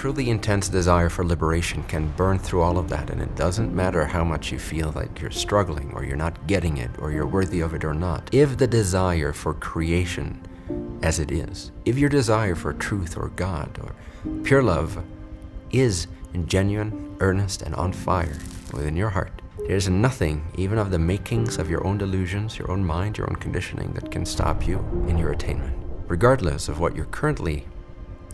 truly intense desire for liberation can burn through all of that, and it doesn't matter how much you feel like you're struggling or you're not getting it or you're worthy of it or not. If the desire for creation as it is, if your desire for truth or God or pure love is genuine, earnest, and on fire within your heart, there's nothing, even of the makings of your own delusions, your own mind, your own conditioning, that can stop you in your attainment, regardless of what you're currently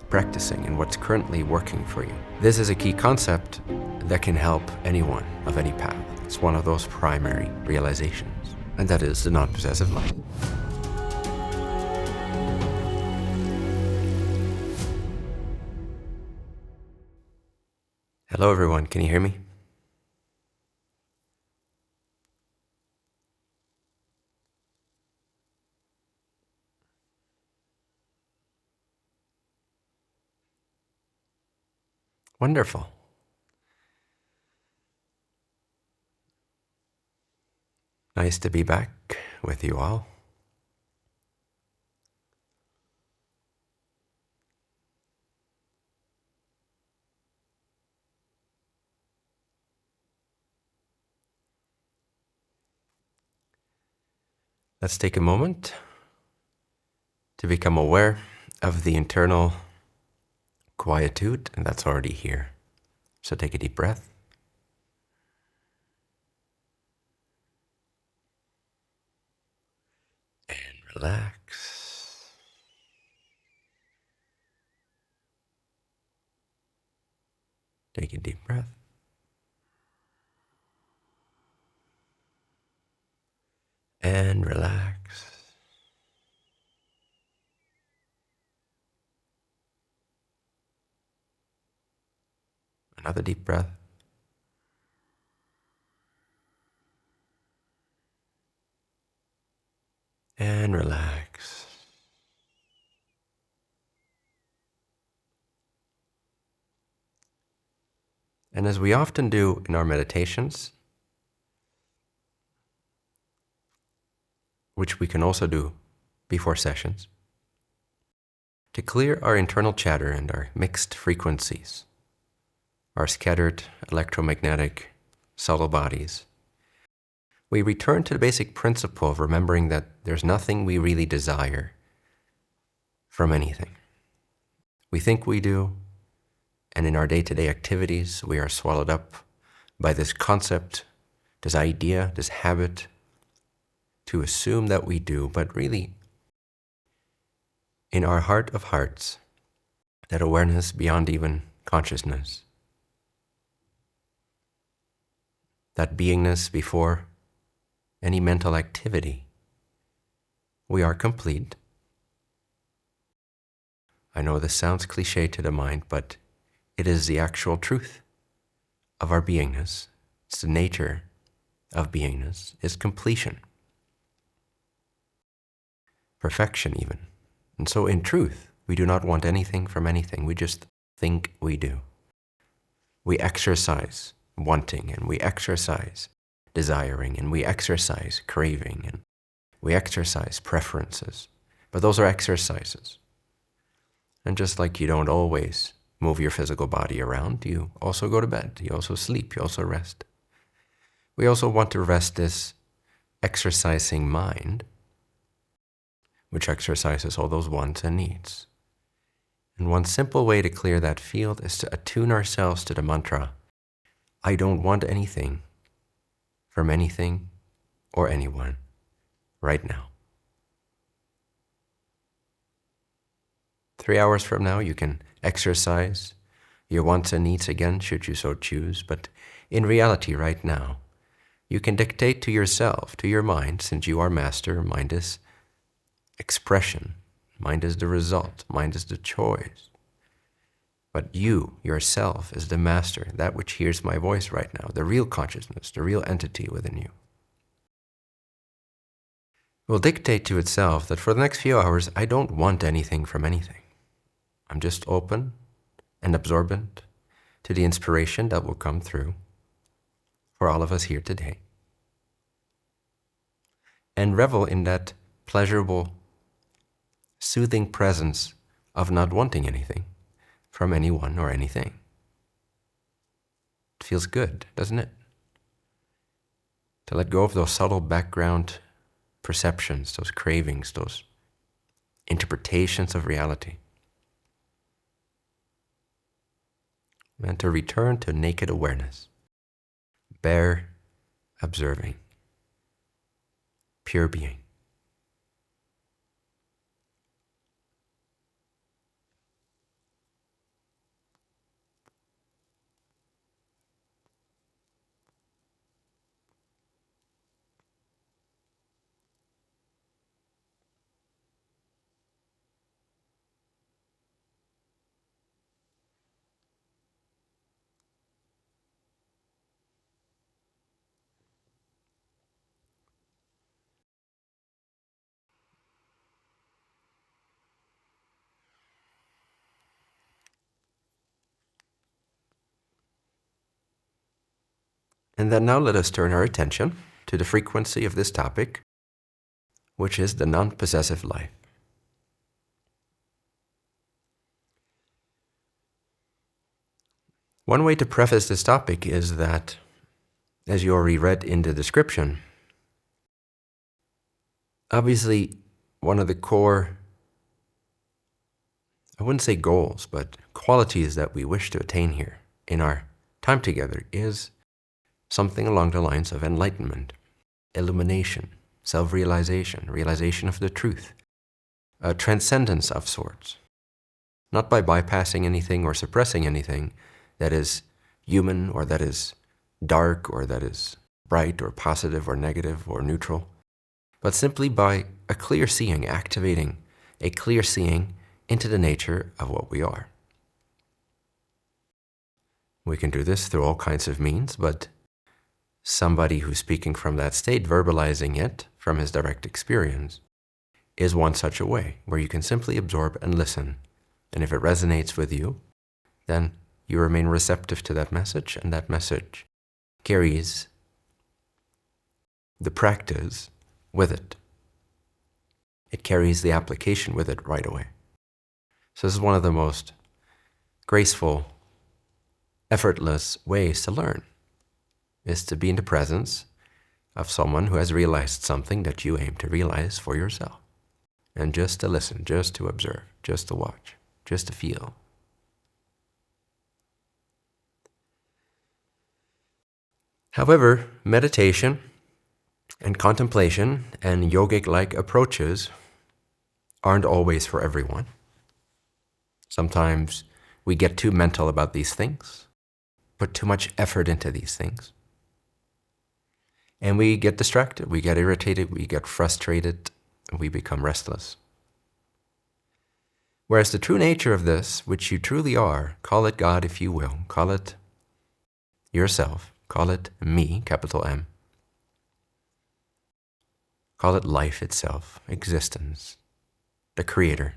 practicing and what's currently working for you. This is a key concept that can help anyone of any path. It's one of those primary realizations, and that is the non-possessive light. Hello everyone, can you hear me? Wonderful. Nice to be back with you all. Let's take a moment to become aware of the internal quietude, and that's already here. So take a deep breath. And relax. Take a deep breath. And relax. Another deep breath. And relax. And as we often do in our meditations, which we can also do before sessions, to clear our internal chatter and our mixed frequencies, our scattered electromagnetic subtle bodies, we return to the basic principle of remembering that there's nothing we really desire from anything. We think we do, and in our day-to-day activities, we are swallowed up by this concept, this idea, this habit, to assume that we do, but really, in our heart of hearts, that awareness beyond even consciousness, that beingness before any mental activity, we are complete. I know this sounds cliche to the mind, but it is the actual truth of our beingness. It's the nature of beingness, is completion. Perfection even. And so in truth, we do not want anything from anything. We just think we do. We exercise wanting, and we exercise desiring, and we exercise craving, and we exercise preferences. But those are exercises. And just like you don't always move your physical body around, you also go to bed, you also sleep, you also rest. We also want to rest this exercising mind, which exercises all those wants and needs. And one simple way to clear that field is to attune ourselves to the mantra, I don't want anything from anything or anyone right now. 3 hours from now, you can exercise your wants and needs again, should you so choose, but in reality right now, you can dictate to yourself, to your mind, since you are master. Mind is expression, mind is the result, mind is the choice. But you, yourself, is the master, that which hears my voice right now, the real consciousness, the real entity within you. Will dictate to itself that for the next few hours, I don't want anything from anything. I'm just open and absorbent to the inspiration that will come through for all of us here today. And revel in that pleasurable, soothing presence of not wanting anything, from anyone or anything. It feels good, doesn't it? To let go of those subtle background perceptions, those cravings, those interpretations of reality. And to return to naked awareness, bare observing, pure being. And then now let us turn our attention to the frequency of this topic, which is the non-possessive life. One way to preface this topic is that, as you already read in the description, obviously one of the core, I wouldn't say goals, but qualities that we wish to attain here in our time together is something along the lines of enlightenment, illumination, self-realization, realization of the truth, a transcendence of sorts. Not by bypassing anything or suppressing anything that is human or that is dark or that is bright or positive or negative or neutral, but simply by a clear seeing, activating a clear seeing into the nature of what we are. We can do this through all kinds of means, but somebody who's speaking from that state, verbalizing it from his direct experience, is one such a way where you can simply absorb and listen. And if it resonates with you, then you remain receptive to that message, and that message carries the practice with it. It carries the application with it right away. So this is one of the most graceful, effortless ways to learn, is to be in the presence of someone who has realized something that you aim to realize for yourself. And just to listen, just to observe, just to watch, just to feel. However, meditation and contemplation and yogic-like approaches aren't always for everyone. Sometimes we get too mental about these things, put too much effort into these things, and we get distracted, we get irritated, we get frustrated, and we become restless. Whereas the true nature of this, which you truly are, call it God if you will, call it yourself, call it me, capital M, call it life itself, existence, the creator,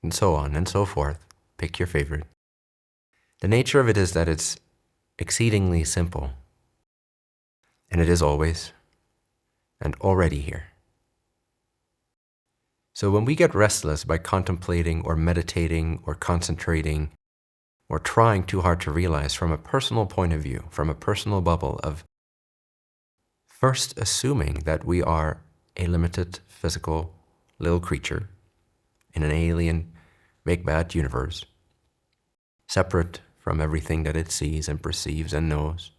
and so on and so forth. Pick your favorite. The nature of it is that it's exceedingly simple, and it is always and already here. So when we get restless by contemplating or meditating or concentrating or trying too hard to realize from a personal point of view, from a personal bubble of first assuming that we are a limited physical little creature in an alien, big bad universe, separate from everything that it sees and perceives and knows,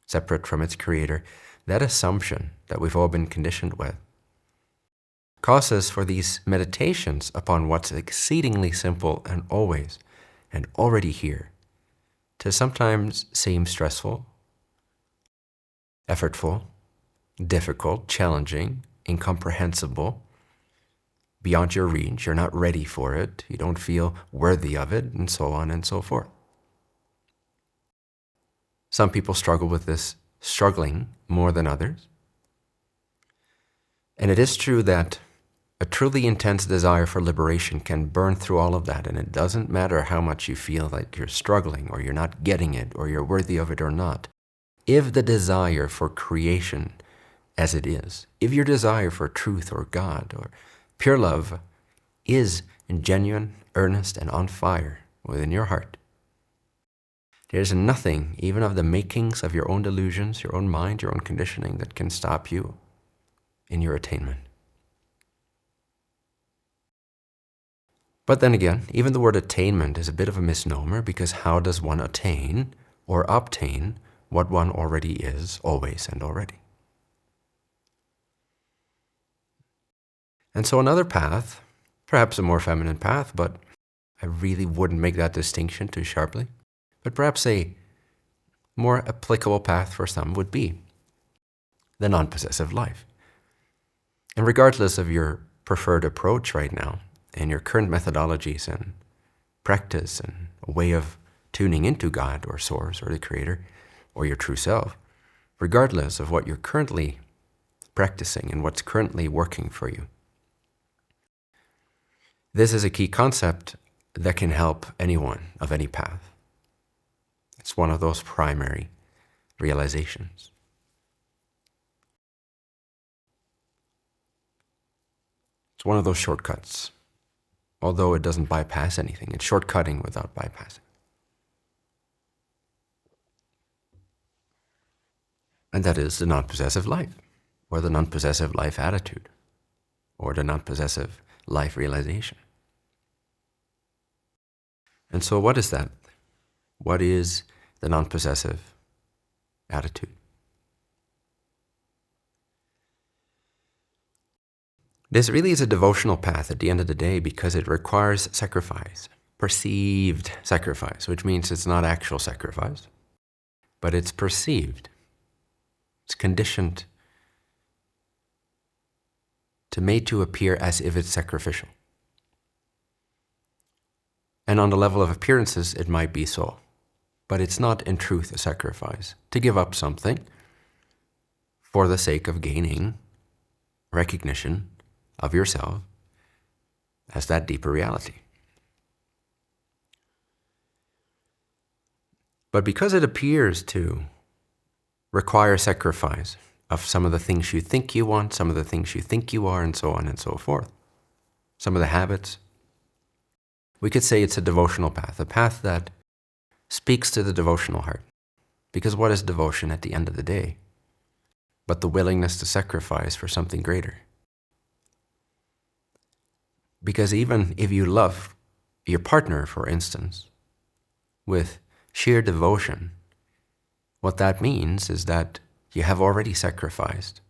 separate from its creator, that assumption that we've all been conditioned with causes for these meditations upon what's exceedingly simple and always and already here to sometimes seem stressful, effortful, difficult, challenging, incomprehensible, beyond your reach. You're not ready for it. You don't feel worthy of it, and so on and so forth. Some people struggle with this struggling more than others. And it is true that a truly intense desire for liberation can burn through all of that, and it doesn't matter how much you feel like you're struggling or you're not getting it or you're worthy of it or not. If the desire for creation as it is, if your desire for truth or God or pure love is genuine, earnest, and on fire, within your heart. There's nothing, even of the makings of your own delusions, your own mind, your own conditioning, that can stop you in your attainment. But then again, even the word attainment is a bit of a misnomer, because how does one attain or obtain what one already is, always and already? And so another path, perhaps a more feminine path, but I really wouldn't make that distinction too sharply, but perhaps a more applicable path for some would be the non-possessive life. And regardless of your preferred approach right now, and your current methodologies and practice and a way of tuning into God or Source or the Creator or your true self, regardless of what you're currently practicing and what's currently working for you, this is a key concept that can help anyone of any path. It's one of those primary realizations. It's one of those shortcuts, although it doesn't bypass anything. It's shortcutting without bypassing. And that is the non-possessive life, or the non-possessive life attitude, or the non-possessive life realization. And so what is that? What is the non-possessive attitude? This really is a devotional path at the end of the day, because it requires sacrifice, perceived sacrifice, which means it's not actual sacrifice, but it's perceived. It's conditioned to made to appear as if it's sacrificial. And on the level of appearances, it might be so, but it's not in truth a sacrifice to give up something for the sake of gaining recognition of yourself as that deeper reality. But because it appears to require sacrifice of some of the things you think you want, some of the things you think you are, and so on and so forth, some of the habits, we could say it's a devotional path, a path that speaks to the devotional heart. Because what is devotion at the end of the day but the willingness to sacrifice for something greater? Because even if you love your partner, for instance, with sheer devotion, what that means is that you have already sacrificed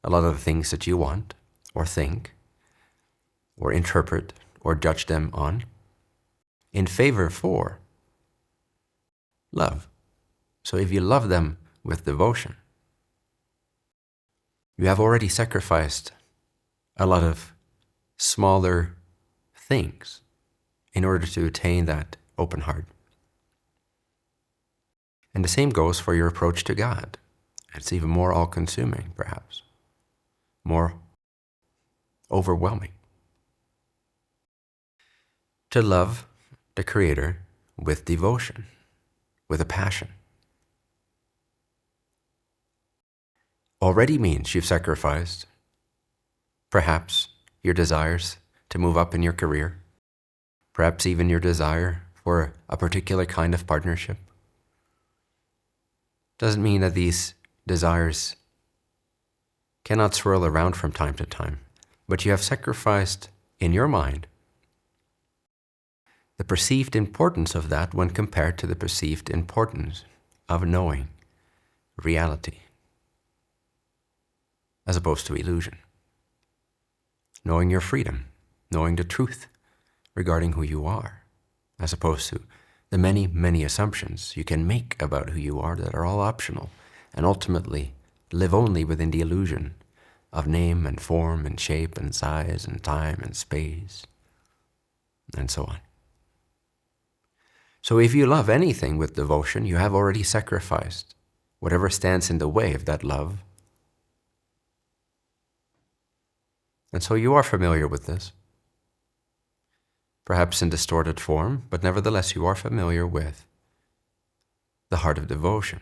a lot of the things that you want, or think, or interpret, or judge them on, in favor for love. So if you love them with devotion, you have already sacrificed a lot of smaller things in order to attain that open heart. And the same goes for your approach to God. It's even more all-consuming, perhaps, more overwhelming. To love the Creator with devotion, with a passion, already means you've sacrificed, perhaps, your desires to move up in your career, perhaps even your desire for a particular kind of partnership. Doesn't mean that these desires cannot swirl around from time to time, but you have sacrificed in your mind the perceived importance of that when compared to the perceived importance of knowing reality, as opposed to illusion. Knowing your freedom, knowing the truth regarding who you are, as opposed to the many, many assumptions you can make about who you are that are all optional and ultimately live only within the illusion of name and form and shape and size and time and space and so on. So if you love anything with devotion, you have already sacrificed whatever stands in the way of that love. And so you are familiar with this, perhaps in distorted form, but nevertheless you are familiar with the heart of devotion.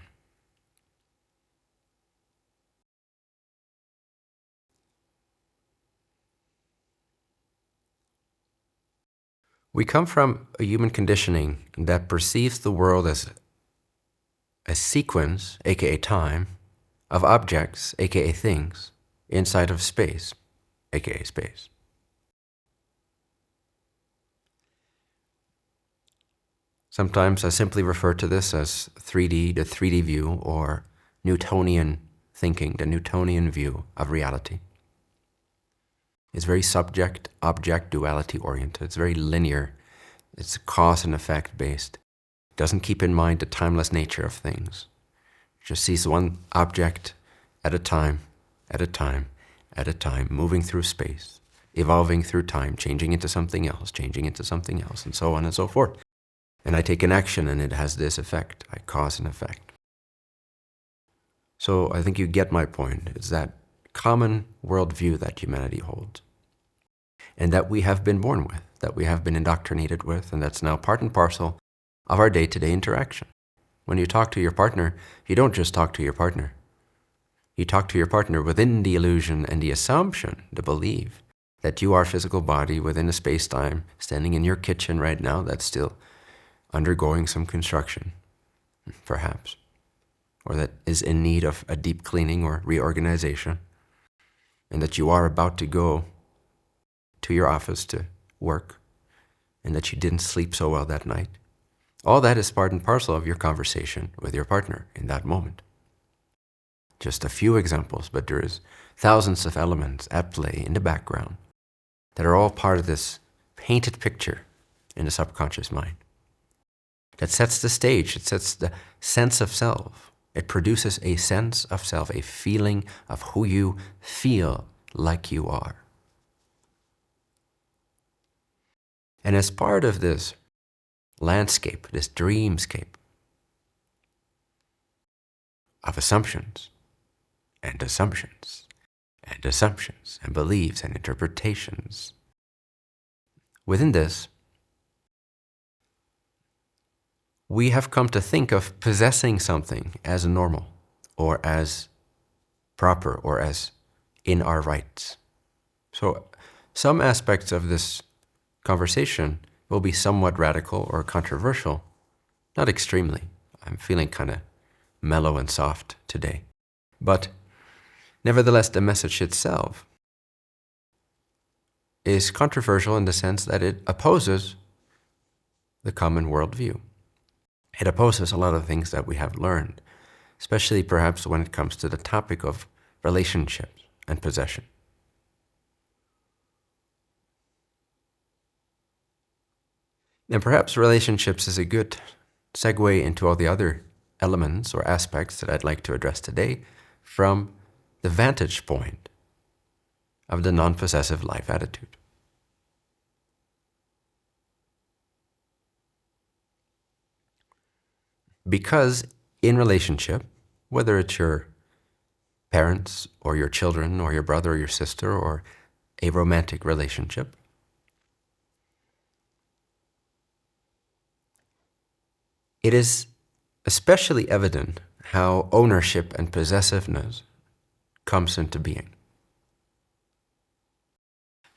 We come from a human conditioning that perceives the world as a sequence, aka time, of objects, aka things, inside of space, aka space. Sometimes I simply refer to this as 3D, the 3D view, or Newtonian thinking, the Newtonian view of reality. It's very subject-object duality oriented. It's very linear. It's cause and effect based. It doesn't keep in mind the timeless nature of things. It just sees one object at a time, at a time, at a time, moving through space, evolving through time, changing into something else, changing into something else, and so on and so forth. And I take an action and it has this effect. I cause an effect. So I think you get my point. It's that common worldview that humanity holds, and that we have been born with, that we have been indoctrinated with, and that's now part and parcel of our day-to-day interaction. When you talk to your partner, you don't just talk to your partner. You talk to your partner within the illusion and the assumption, the belief, that you are a physical body within a space-time, standing in your kitchen right now that's still undergoing some construction, perhaps, or that is in need of a deep cleaning or reorganization, and that you are about to go to your office to work, and that you didn't sleep so well that night. All that is part and parcel of your conversation with your partner in that moment. Just a few examples, but there is thousands of elements at play in the background that are all part of this painted picture in the subconscious mind. That sets the stage, it sets the sense of self. It produces a sense of self, a feeling of who you feel like you are. And as part of this landscape, this dreamscape of assumptions and assumptions and assumptions and beliefs and interpretations, within this, we have come to think of possessing something as normal or as proper or as in our rights. So some aspects of this conversation will be somewhat radical or controversial, not extremely. I'm feeling kind of mellow and soft today. But nevertheless, the message itself is controversial in the sense that it opposes the common worldview. It opposes a lot of things that we have learned, especially perhaps when it comes to the topic of relationships and possession. And perhaps relationships is a good segue into all the other elements or aspects that I'd like to address today from the vantage point of the non-possessive life attitude. Because in relationship, whether it's your parents or your children or your brother or your sister or a romantic relationship, it is especially evident how ownership and possessiveness comes into being.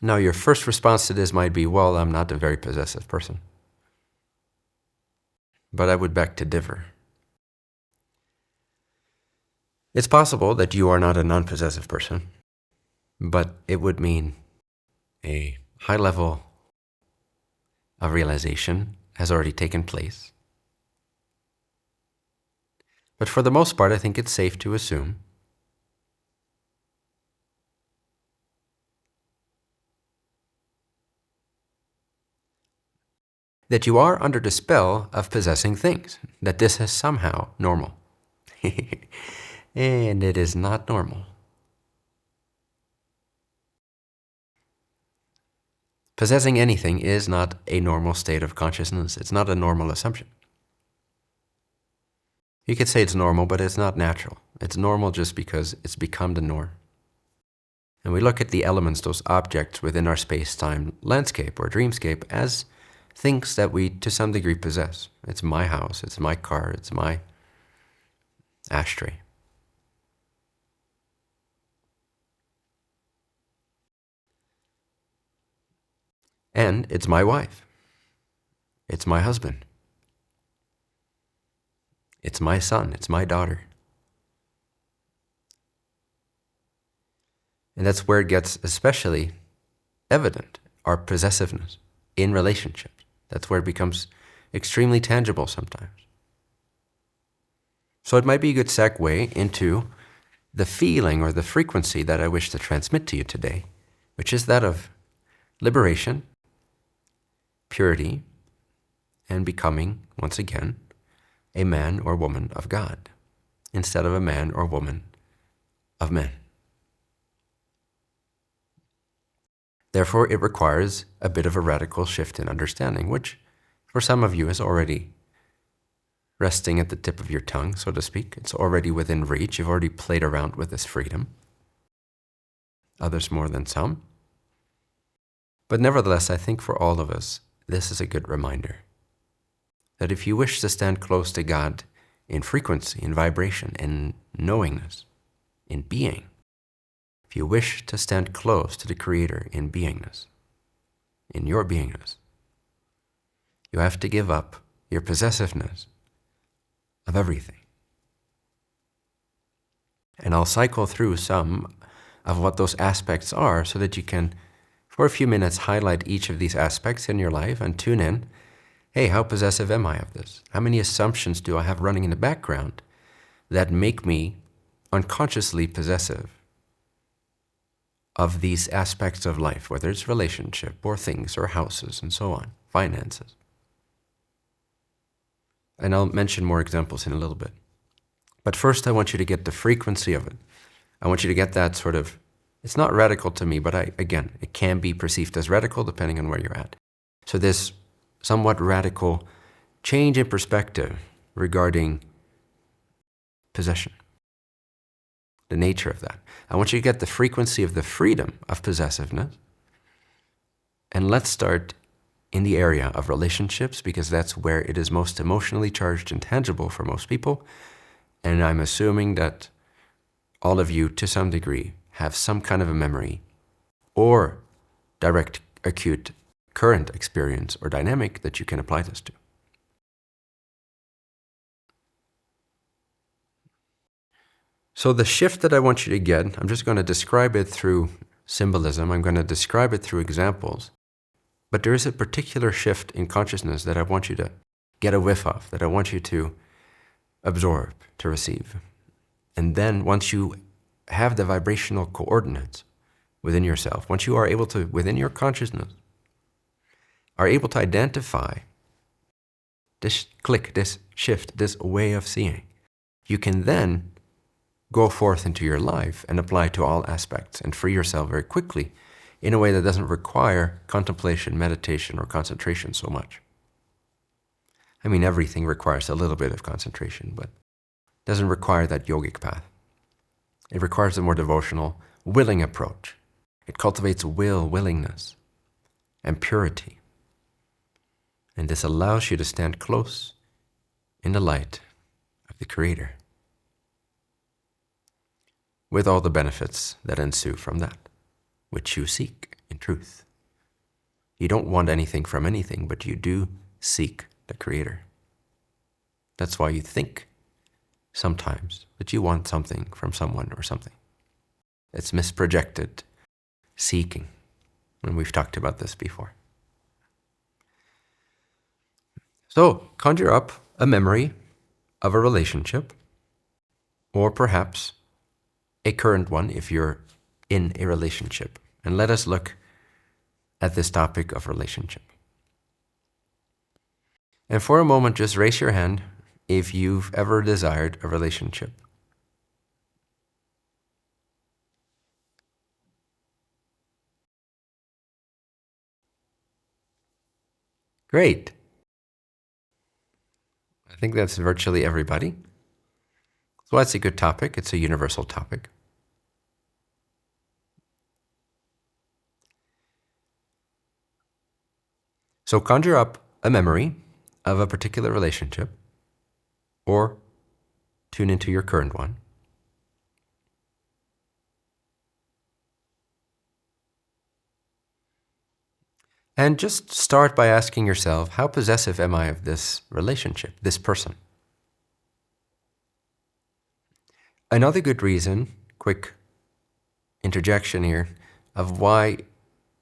Now, your first response to this might be, well, I'm not a very possessive person. But I would beg to differ. It's possible that you are not a non-possessive person, but it would mean a high level of realization has already taken place. But for the most part, I think it's safe to assume that you are under the spell of possessing things, that this is somehow normal. And it is not normal. Possessing anything is not a normal state of consciousness. It's not a normal assumption. You could say it's normal, but it's not natural. It's normal just because it's become the norm. And we look at the elements, those objects within our space-time landscape or dreamscape, as things that we, to some degree, possess. It's my house, it's my car, it's my ashtray. And it's my wife. It's my husband. It's my son. It's my daughter. And that's where it gets especially evident, our possessiveness in relationships. That's where it becomes extremely tangible sometimes. So it might be a good segue into the feeling or the frequency that I wish to transmit to you today, which is that of liberation, purity, and becoming, once again, a man or woman of God, instead of a man or woman of men. Therefore, it requires a bit of a radical shift in understanding, which for some of you is already resting at the tip of your tongue, so to speak. It's already within reach. You've already played around with this freedom. Others more than some. But nevertheless, I think for all of us, this is a good reminder that if you wish to stand close to God in frequency, in vibration, in knowingness, in being, if you wish to stand close to the Creator in beingness, in your beingness, you have to give up your possessiveness of everything. And I'll cycle through some of what those aspects are so that you can, for a few minutes, highlight each of these aspects in your life and tune in. Hey, how possessive am I of this? How many assumptions do I have running in the background that make me unconsciously possessive of these aspects of life, whether it's relationship or things or houses and so on, finances? And I'll mention more examples in a little bit. But first, I want you to get the frequency of it. I want you to get that sort of, it's not radical to me, but again, it can be perceived as radical depending on where you're at. So this somewhat radical change in perspective regarding possession, the nature of that. I want you to get the frequency of the freedom of possessiveness. And let's start in the area of relationships, because that's where it is most emotionally charged and tangible for most people. And I'm assuming that all of you, to some degree, have some kind of a memory or direct, acute, current experience or dynamic that you can apply this to. So the shift that I want you to get, I'm just going to describe it through symbolism. I'm going to describe it through examples. But there is a particular shift in consciousness that I want you to get a whiff of, that I want you to absorb, to receive. And then once you have the vibrational coordinates within yourself, once you are able to, within your consciousness, are able to identify this click, this shift, this way of seeing, you can then go forth into your life and apply to all aspects and free yourself very quickly in a way that doesn't require contemplation, meditation, or concentration so much. I mean, everything requires a little bit of concentration, but doesn't require that yogic path. It requires a more devotional, willing approach. It cultivates willingness, and purity. And this allows you to stand close in the light of the Creator, with all the benefits that ensue from that, which you seek in truth. You don't want anything from anything, but you do seek the Creator. That's why you think sometimes that you want something from someone or something. It's misprojected seeking, and we've talked about this before. So conjure up a memory of a relationship, or perhaps a current one if you're in a relationship. And let us look at this topic of relationship. And for a moment, just raise your hand if you've ever desired a relationship. Great. I think that's virtually everybody. So that's a good topic. It's a universal topic. So conjure up a memory of a particular relationship, or tune into your current one. And just start by asking yourself, how possessive am I of this relationship, this person? Another good reason, quick interjection here, of why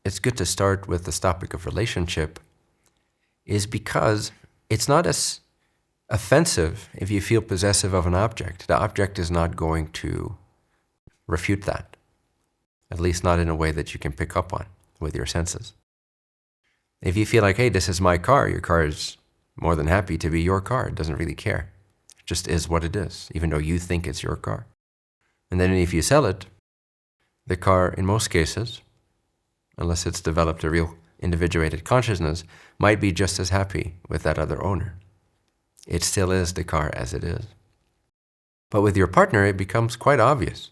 it's good to start with this topic of relationship is because it's not as offensive if you feel possessive of an object. The object is not going to refute that, at least not in a way that you can pick up on with your senses. If you feel like, hey, this is my car, your car is more than happy to be your car. It doesn't really care. It just is what it is, even though you think it's your car. And then if you sell it, the car, in most cases, unless it's developed a real individuated consciousness, might be just as happy with that other owner. It still is the car as it is. But with your partner, it becomes quite obvious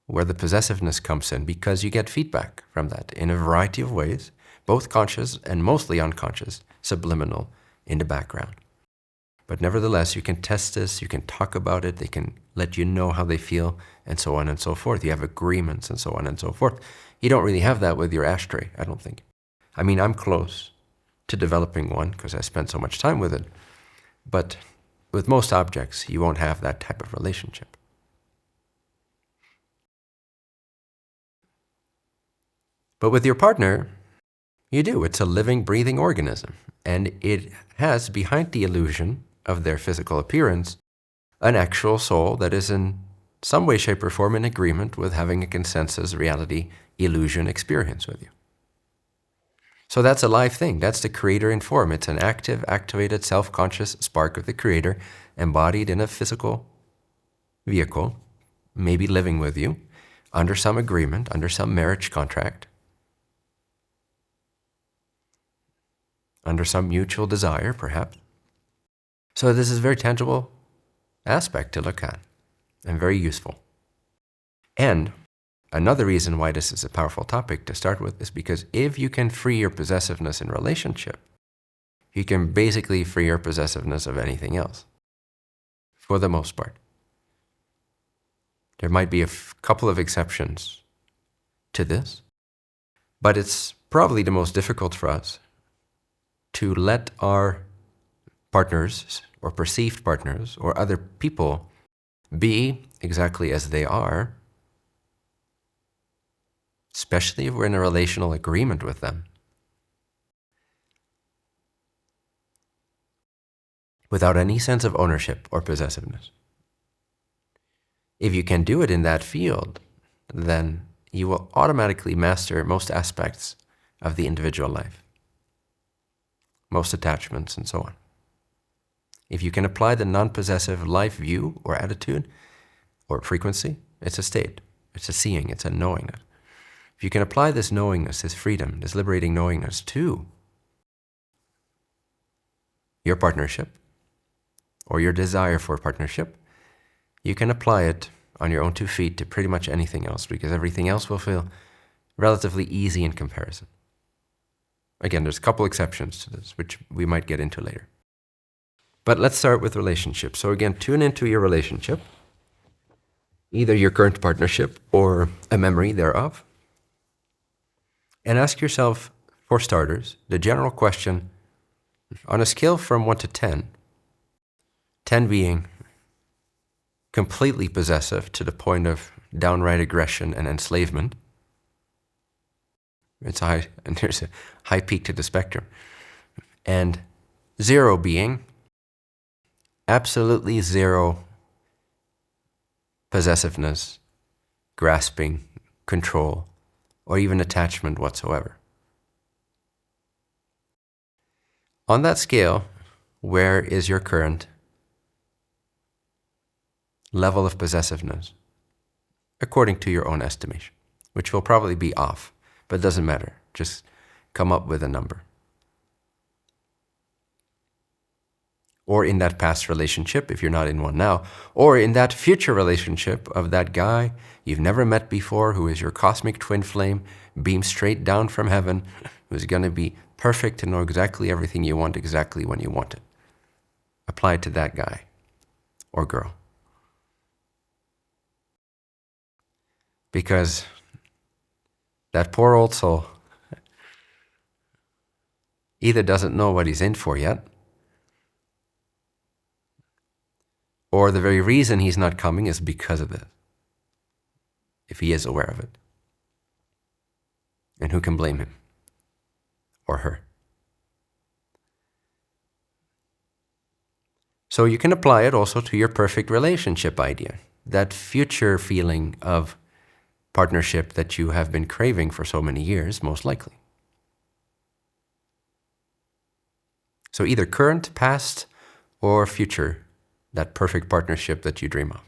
where the possessiveness comes in, because you get feedback from that in a variety of ways, both conscious and mostly unconscious, subliminal, in the background. But nevertheless, you can test this, you can talk about it, they can let you know how they feel, and so on and so forth. You have agreements and so on and so forth. You don't really have that with your ashtray, I don't think. I mean, I'm close to developing one because I spent so much time with it. But with most objects, you won't have that type of relationship. But with your partner, you do. It's a living, breathing organism. And it has, behind the illusion of their physical appearance, an actual soul that is in some way, shape, or form in agreement with having a consensus reality illusion experience with you. So that's a live thing. That's the creator in form. It's an active, activated, self-conscious spark of the creator embodied in a physical vehicle, maybe living with you, under some agreement, under some marriage contract, under some mutual desire, perhaps. So this is a very tangible aspect to look at and very useful. And another reason why this is a powerful topic to start with is because if you can free your possessiveness in relationship, you can basically free your possessiveness of anything else, for the most part. There might be a couple of exceptions to this, but it's probably the most difficult for us to let our partners or perceived partners or other people be exactly as they are, especially if we're in a relational agreement with them, without any sense of ownership or possessiveness. If you can do it in that field, then you will automatically master most aspects of the individual life, most attachments, and so on. If you can apply the non-possessive life view or attitude or frequency, it's a state, it's a seeing, it's a knowingness. If you can apply this knowingness, this freedom, this liberating knowingness to your partnership or your desire for partnership, you can apply it on your own 2 feet to pretty much anything else, because everything else will feel relatively easy in comparison. Again, there's a couple exceptions to this, which we might get into later. But let's start with relationships. So again, tune into your relationship, either your current partnership or a memory thereof, and ask yourself, for starters, the general question, on a scale from 1 to 10, 10 being completely possessive to the point of downright aggression and enslavement. It's high, and there's a high peak to the spectrum. And 0 being absolutely 0 possessiveness, grasping, control, or even attachment whatsoever. On that scale, where is your current level of possessiveness, according to your own estimation, which will probably be off, but it doesn't matter. Just come up with a number. Or in that past relationship, if you're not in one now, or in that future relationship of that guy you've never met before, who is your cosmic twin flame, beamed straight down from heaven, who's going to be perfect to know exactly everything you want, exactly when you want it. Apply it to that guy or girl. Because that poor old soul either doesn't know what he's in for yet, or the very reason he's not coming is because of this, if he is aware of it. And who can blame him or her? So you can apply it also to your perfect relationship idea, that future feeling of partnership that you have been craving for so many years, most likely. So either current, past, or future, that perfect partnership that you dream of.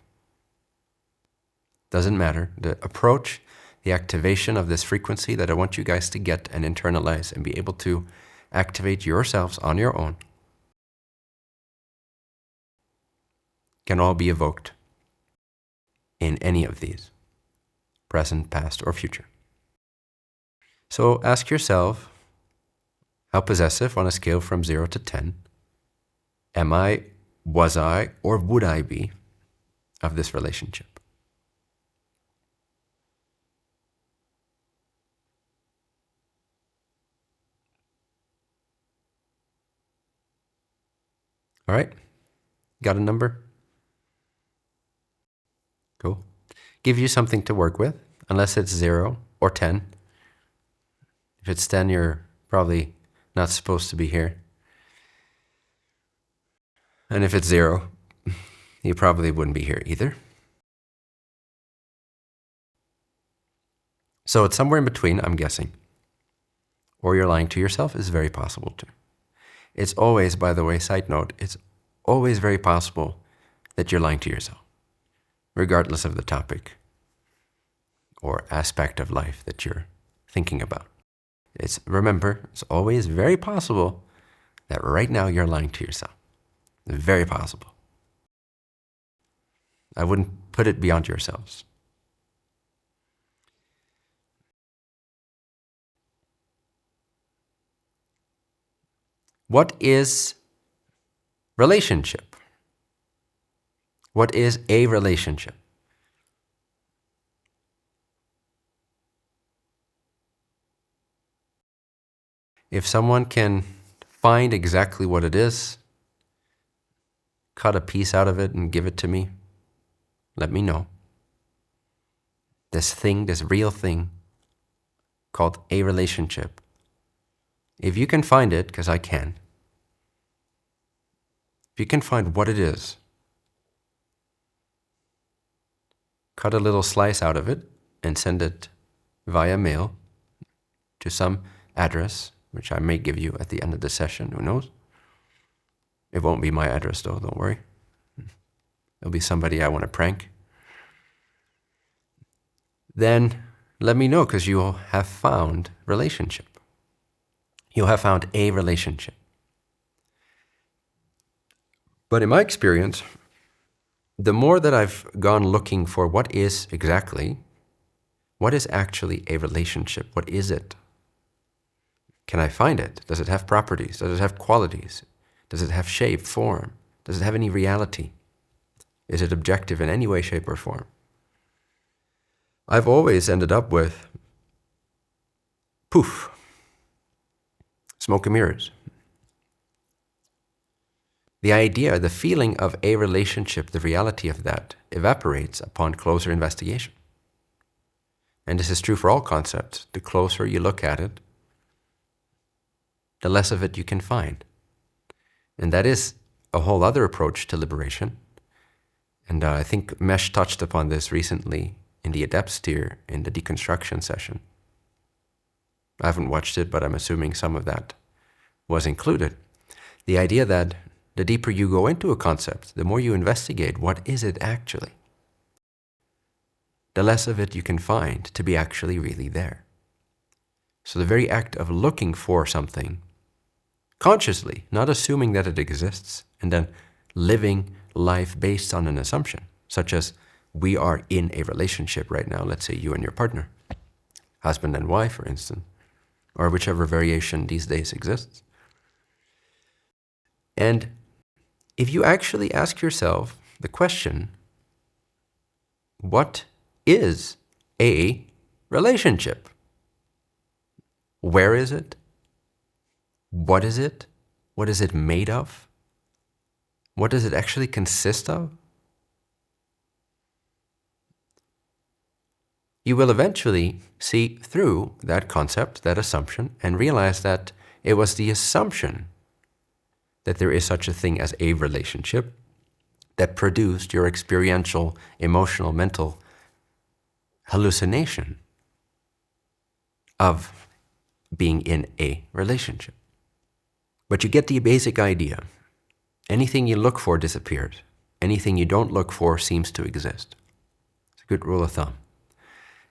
Doesn't matter. The approach, the activation of this frequency that I want you guys to get and internalize and be able to activate yourselves on your own can all be evoked in any of these, present, past, or future. So ask yourself, how possessive on a scale from 0 to 10 am I, was I, or would I be of this relationship? All right, got a number? Cool. Give you something to work with, unless it's 0 or 10. If it's 10, you're probably not supposed to be here. And if it's 0, you probably wouldn't be here either. So it's somewhere in between, I'm guessing. Or you're lying to yourself is very possible too. It's always, by the way, side note, it's always very possible that you're lying to yourself, regardless of the topic or aspect of life that you're thinking about. Remember, it's always very possible that right now you're lying to yourself. Very possible. I wouldn't put it beyond yourselves. What is relationship? What is a relationship? If someone can find exactly what it is, cut a piece out of it and give it to me, let me know. This thing, this real thing called a relationship. If you can find it, because I can, if you can find what it is, cut a little slice out of it and send it via mail to some address, which I may give you at the end of the session, who knows? It won't be my address though, don't worry. It'll be somebody I want to prank. Then let me know, because you'll have found relationship. You'll have found a relationship. But in my experience, the more that I've gone looking for what is actually a relationship? What is it? Can I find it? Does it have properties? Does it have qualities? Does it have shape, form? Does it have any reality? Is it objective in any way, shape, or form? I've always ended up with poof, smoke and mirrors. The idea, the feeling of a relationship, the reality of that evaporates upon closer investigation. And this is true for all concepts. The closer you look at it, the less of it you can find. And that is a whole other approach to liberation. And I think Mesh touched upon this recently in the Adept Steer in the deconstruction session. I haven't watched it, but I'm assuming some of that was included. The idea that the deeper you go into a concept, the more you investigate, what is it actually? The less of it you can find to be actually really there. So the very act of looking for something consciously, not assuming that it exists, and then living life based on an assumption, such as we are in a relationship right now, let's say you and your partner, husband and wife, for instance, or whichever variation these days exists. And if you actually ask yourself the question, what is a relationship? Where is it? What is it? What is it made of? What does it actually consist of? You will eventually see through that concept, that assumption, and realize that it was the assumption that there is such a thing as a relationship that produced your experiential, emotional, mental hallucination of being in a relationship. But you get the basic idea. Anything you look for disappears. Anything you don't look for seems to exist. It's a good rule of thumb.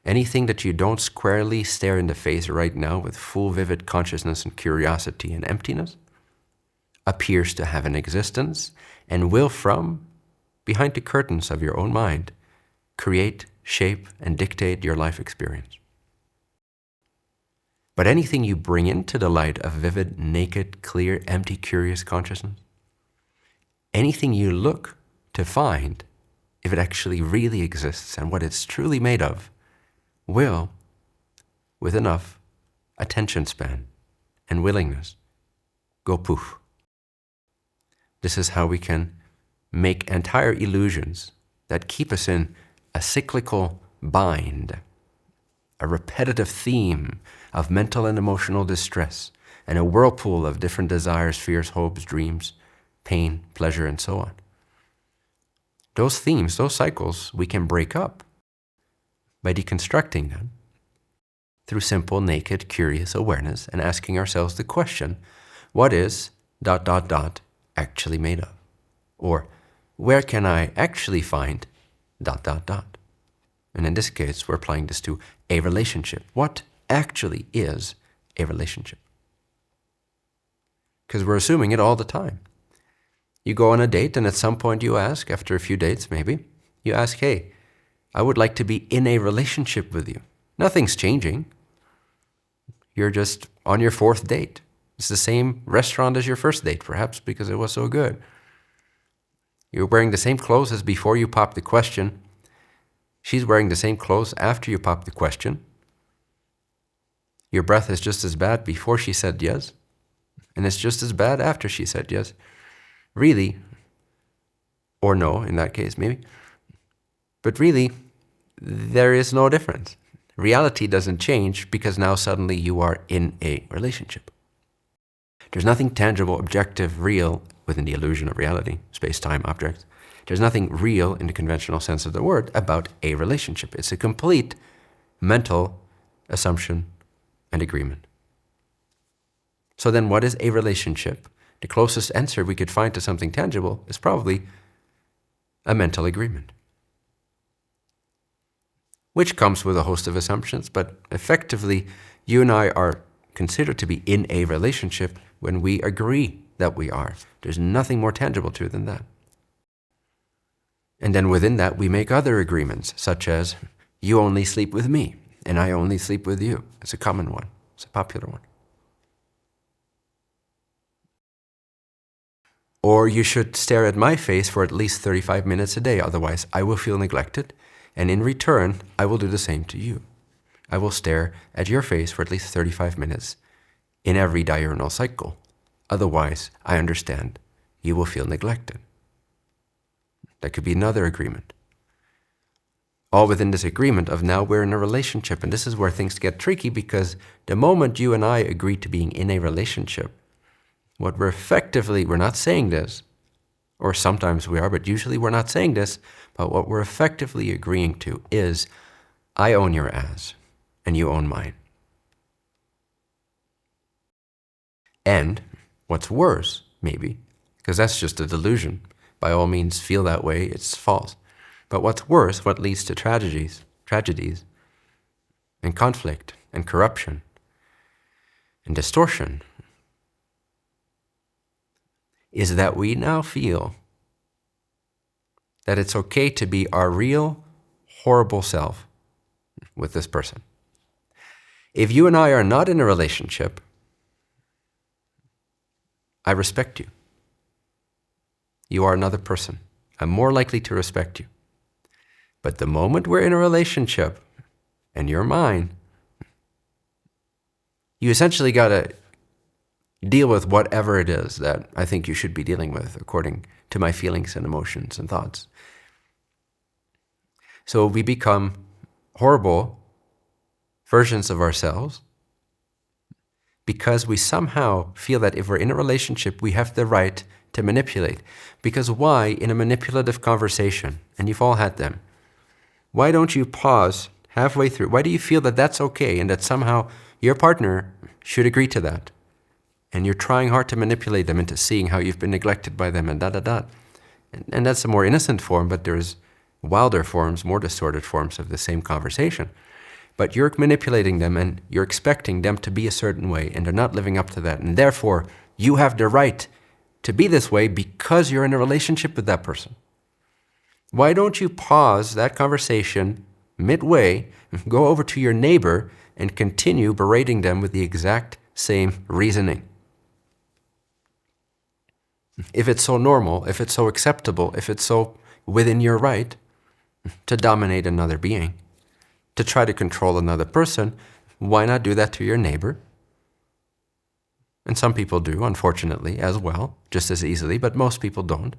Anything that you don't squarely stare in the face right now with full vivid consciousness and curiosity and emptiness appears to have an existence and will, from behind the curtains of your own mind, create, shape, and dictate your life experience. But anything you bring into the light of vivid, naked, clear, empty, curious consciousness, anything you look to find, if it actually really exists and what it's truly made of, will, with enough attention span and willingness, go poof. This is how we can make entire illusions that keep us in a cyclical bind, a repetitive theme of mental and emotional distress, and a whirlpool of different desires, fears, hopes, dreams, pain, pleasure, and so on. Those themes, those cycles, we can break up by deconstructing them through simple, naked, curious awareness and asking ourselves the question, what is ... actually made of? Or where can I actually find ... And in this case, we're applying this to a relationship. What actually is a relationship? Because we're assuming it all the time. You go on a date and at some point you ask, after a few dates maybe, you ask, hey, I would like to be in a relationship with you. Nothing's changing. You're just on your fourth date. It's the same restaurant as your first date, perhaps, because it was so good. You're wearing the same clothes as before you popped the question. She's wearing the same clothes after you popped the question. Your breath is just as bad before she said yes, and it's just as bad after she said yes. Really, or no, in that case, maybe. But really, there is no difference. Reality doesn't change because now suddenly you are in a relationship. There's nothing tangible, objective, real within the illusion of reality, space-time objects. There's nothing real in the conventional sense of the word about a relationship. It's a complete mental assumption and agreement. So then what is a relationship? The closest answer we could find to something tangible is probably a mental agreement, which comes with a host of assumptions, but effectively, you and I are considered to be in a relationship when we agree that we are. There's nothing more tangible to it than that. And then within that, we make other agreements, such as, you only sleep with me, and I only sleep with you. It's a common one. It's a popular one. Or you should stare at my face for at least 35 minutes a day, otherwise I will feel neglected, and in return, I will do the same to you. I will stare at your face for at least 35 minutes in every diurnal cycle. Otherwise, I understand, you will feel neglected. That could be another agreement. All within this agreement of now we're in a relationship, and this is where things get tricky, because the moment you and I agree to being in a relationship, what we're not saying this, or sometimes we are, but usually we're not saying this, but what we're effectively agreeing to is, I own your ass, and you own mine. And what's worse, maybe, because that's just a delusion, by all means feel that way, it's false. But what's worse, what leads to tragedies, and conflict, and corruption, and distortion, is that we now feel that it's okay to be our real, horrible self with this person. If you and I are not in a relationship, I respect you. You are another person. I'm more likely to respect you. But the moment we're in a relationship and you're mine, you essentially gotta deal with whatever it is that I think you should be dealing with according to my feelings and emotions and thoughts. So we become horrible versions of ourselves because we somehow feel that if we're in a relationship, we have the right to manipulate. Because why, in a manipulative conversation, and you've all had them, why don't you pause halfway through? Why do you feel that that's okay and that somehow your partner should agree to that? And you're trying hard to manipulate them into seeing how you've been neglected by them and da-da-da. And that's a more innocent form, but there's wilder forms, more distorted forms of the same conversation. But you're manipulating them and you're expecting them to be a certain way and they're not living up to that. And therefore, you have the right to be this way because you're in a relationship with that person. Why don't you pause that conversation midway, go over to your neighbor and continue berating them with the exact same reasoning? If it's so normal, if it's so acceptable, if it's so within your right to dominate another being, to try to control another person, why not do that to your neighbor? And some people do, unfortunately, as well, just as easily, but most people don't.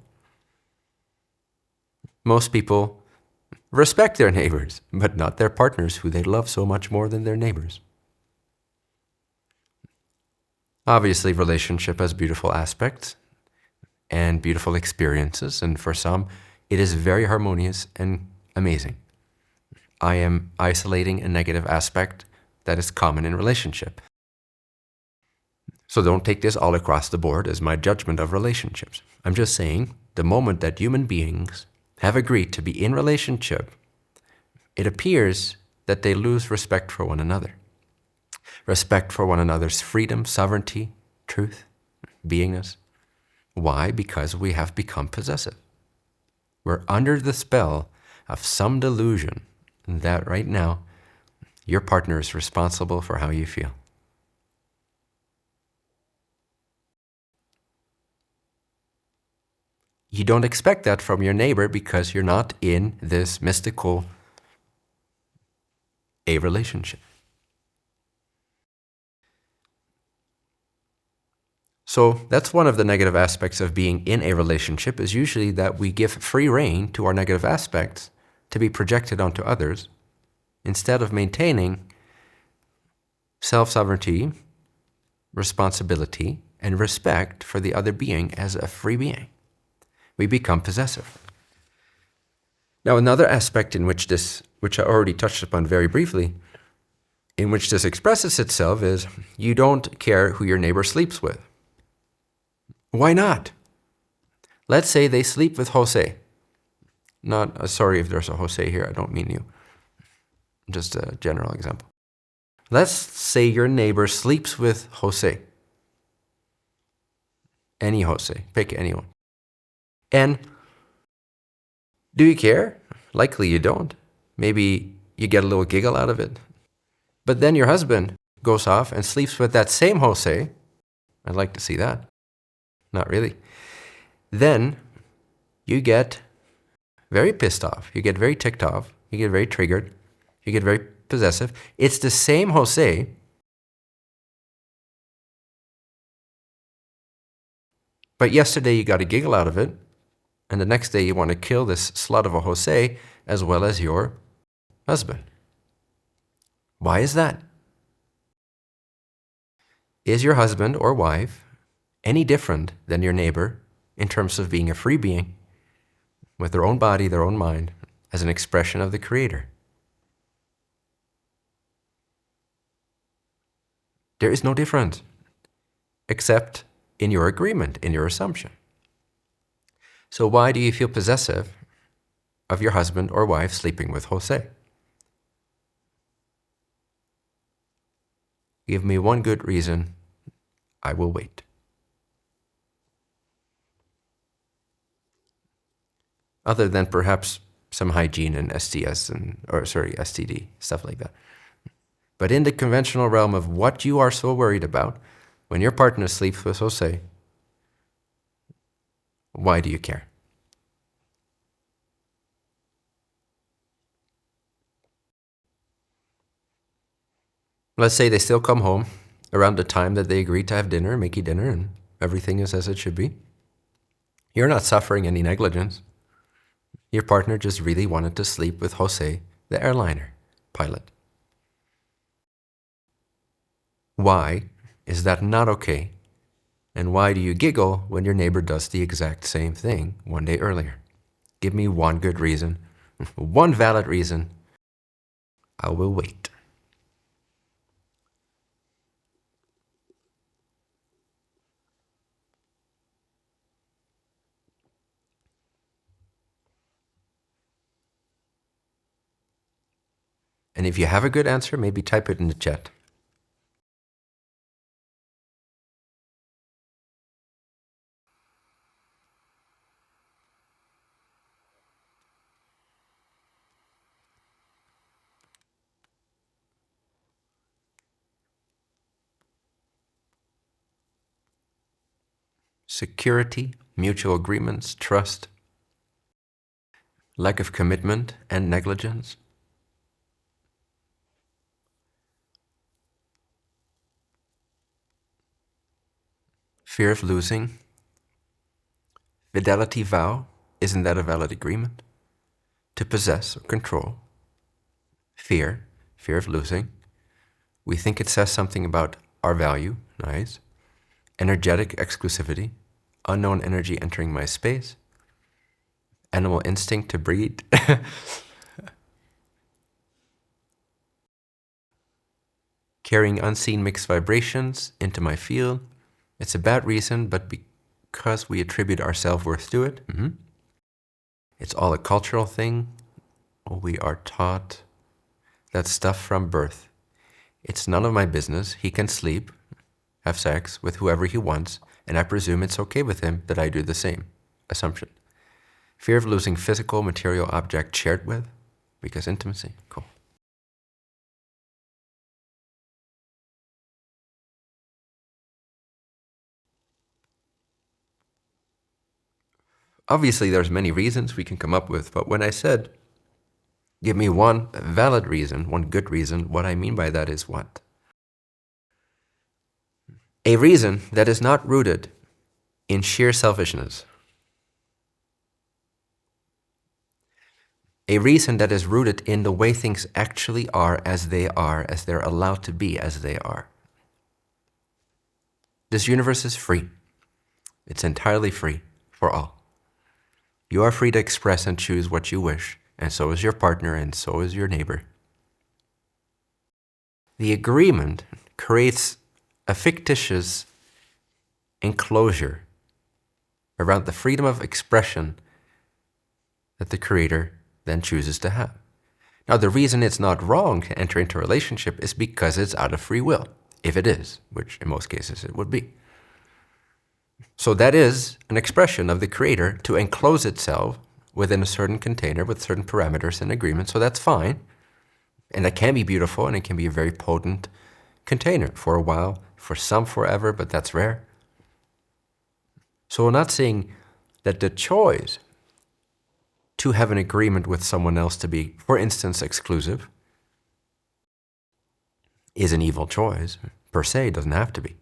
Most people respect their neighbors, but not their partners, who they love so much more than their neighbors. Obviously, relationship has beautiful aspects and beautiful experiences, and for some, it is very harmonious and amazing. I am isolating a negative aspect that is common in relationship. So don't take this all across the board as my judgment of relationships. I'm just saying, the moment that human beings have agreed to be in relationship, it appears that they lose respect for one another. Respect for one another's freedom, sovereignty, truth, beingness. Why? Because we have become possessive. We're under the spell of some delusion that right now your partner is responsible for how you feel. You don't expect that from your neighbor because you're not in this mystical a relationship. So that's one of the negative aspects of being in a relationship, is usually that we give free rein to our negative aspects to be projected onto others instead of maintaining self-sovereignty, responsibility, and respect for the other being as a free being. We become possessive. Now, another aspect in which which I already touched upon very briefly, in which this expresses itself is you don't care who your neighbor sleeps with. Why not? Let's say they sleep with Jose. Not, sorry if there's a Jose here, I don't mean you. Just a general example. Let's say your neighbor sleeps with Jose. Any Jose, pick anyone. And do you care? Likely you don't. Maybe you get a little giggle out of it. But then your husband goes off and sleeps with that same Jose. I'd like to see that. Not really. Then you get very pissed off. You get very ticked off. You get very triggered. You get very possessive. It's the same Jose, but yesterday you got a giggle out of it, and the next day you want to kill this slut of a Jose as well as your husband. Why is that? Is your husband or wife any different than your neighbor in terms of being a free being with their own body, their own mind, as an expression of the Creator? There is no difference, except in your agreement, in your assumption. So why do you feel possessive of your husband or wife sleeping with Jose? Give me one good reason, I will wait. Other than perhaps some hygiene and STD, stuff like that. But in the conventional realm of what you are so worried about, when your partner sleeps with Jose, why do you care? Let's say they still come home around the time that they agreed to have dinner, make you dinner, and everything is as it should be. You're not suffering any negligence. Your partner just really wanted to sleep with Jose, the airliner pilot. Why is that not okay? And why do you giggle when your neighbor does the exact same thing one day earlier? Give me one good reason, one valid reason. I will wait. And if you have a good answer, maybe type it in the chat. Security, mutual agreements, trust, lack of commitment and negligence. Fear of losing. Fidelity vow. Isn't that a valid agreement? To possess or control. Fear of losing. We think it says something about our value. Nice. Energetic exclusivity. Unknown energy entering my space. Animal instinct to breed. Carrying unseen mixed vibrations into my field. It's a bad reason, but because we attribute our self-worth to it. It's all a cultural thing. We are taught that stuff from birth. It's none of my business. He can sleep, have sex with whoever he wants, and I presume it's okay with him that I do the same. Assumption. Fear of losing physical, material object shared with, because intimacy. Cool. Obviously, there's many reasons we can come up with, but when I said, give me one valid reason, one good reason, what I mean by that is what? A reason that is not rooted in sheer selfishness. A reason that is rooted in the way things actually are, as they're allowed to be as they are. This universe is free. It's entirely free for all. You are free to express and choose what you wish, and so is your partner, and so is your neighbor. The agreement creates a fictitious enclosure around the freedom of expression that the Creator then chooses to have. Now, the reason it's not wrong to enter into a relationship is because it's out of free will, if it is, which in most cases it would be. So that is an expression of the Creator to enclose itself within a certain container with certain parameters and agreements, so that's fine. And that can be beautiful, and it can be a very potent container for a while, for some forever, but that's rare. So we're not saying that the choice to have an agreement with someone else to be, for instance, exclusive, is an evil choice. Per se, it doesn't have to be.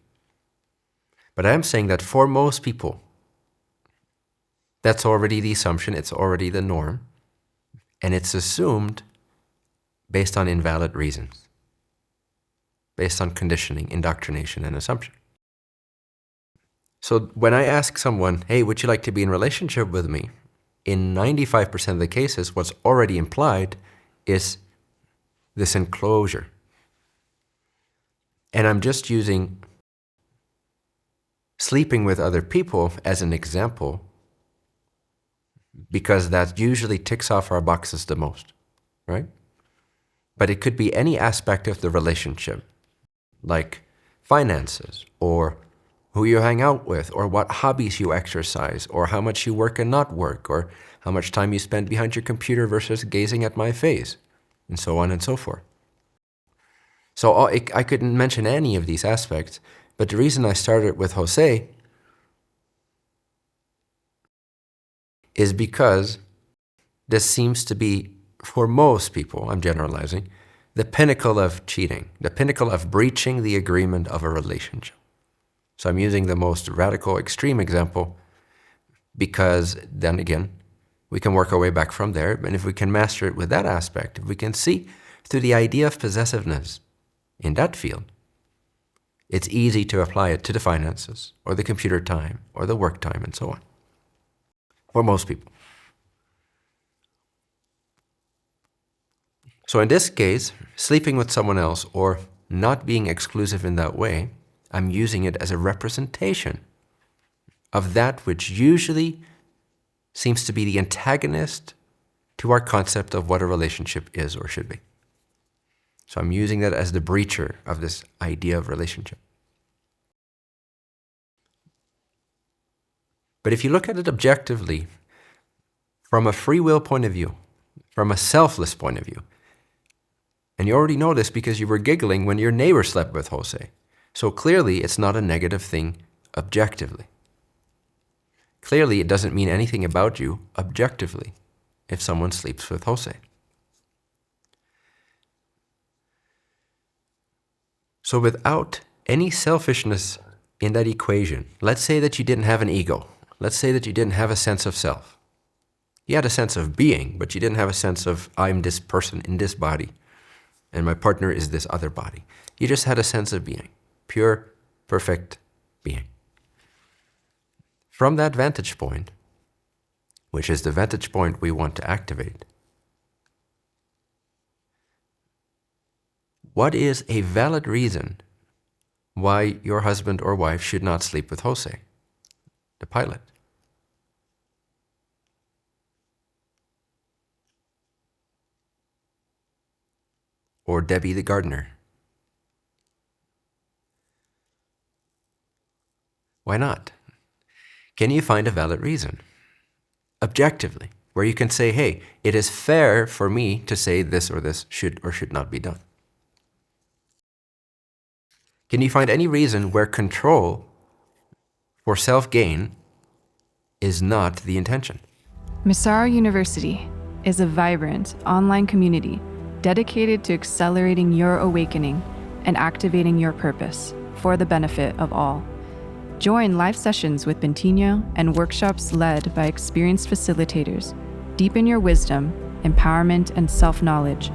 But I am saying that for most people, that's already the assumption, it's already the norm, and it's assumed based on invalid reasons, based on conditioning, indoctrination, and assumption. So when I ask someone, hey, would you like to be in a relationship with me? In 95% of the cases, what's already implied is this enclosure. And I'm just using sleeping with other people as an example because that usually ticks off our boxes the most, right? But it could be any aspect of the relationship, like finances, or who you hang out with, or what hobbies you exercise, or how much you work and not work, or how much time you spend behind your computer versus gazing at my face, and so on and so forth. So I couldn't mention any of these aspects, but the reason I started with Jose is because this seems to be, for most people, I'm generalizing, the pinnacle of cheating, the pinnacle of breaching the agreement of a relationship. So I'm using the most radical, extreme example because then again, we can work our way back from there. And if we can master it with that aspect, if we can see through the idea of possessiveness in that field, it's easy to apply it to the finances or the computer time or the work time and so on, for most people. So in this case, sleeping with someone else or not being exclusive in that way, I'm using it as a representation of that which usually seems to be the antagonist to our concept of what a relationship is or should be. So I'm using that as the breacher of this idea of relationship. But if you look at it objectively, from a free will point of view, from a selfless point of view, and you already know this because you were giggling when your neighbor slept with Jose. So clearly it's not a negative thing objectively. Clearly it doesn't mean anything about you objectively if someone sleeps with Jose. So without any selfishness in that equation, let's say that you didn't have an ego. Let's say that you didn't have a sense of self. You had a sense of being, but you didn't have a sense of I'm this person in this body and my partner is this other body. You just had a sense of being. Pure, perfect being. From that vantage point, which is the vantage point we want to activate, what is a valid reason why your husband or wife should not sleep with Jose, the pilot? Or Debbie the gardener? Why not? Can you find a valid reason, objectively, where you can say, hey, it is fair for me to say this or this should or should not be done? Can you find any reason where control for self-gain is not the intention? Massaro University is a vibrant online community dedicated to accelerating your awakening and activating your purpose for the benefit of all. Join live sessions with Bentinho and workshops led by experienced facilitators. Deepen your wisdom, empowerment, and self-knowledge,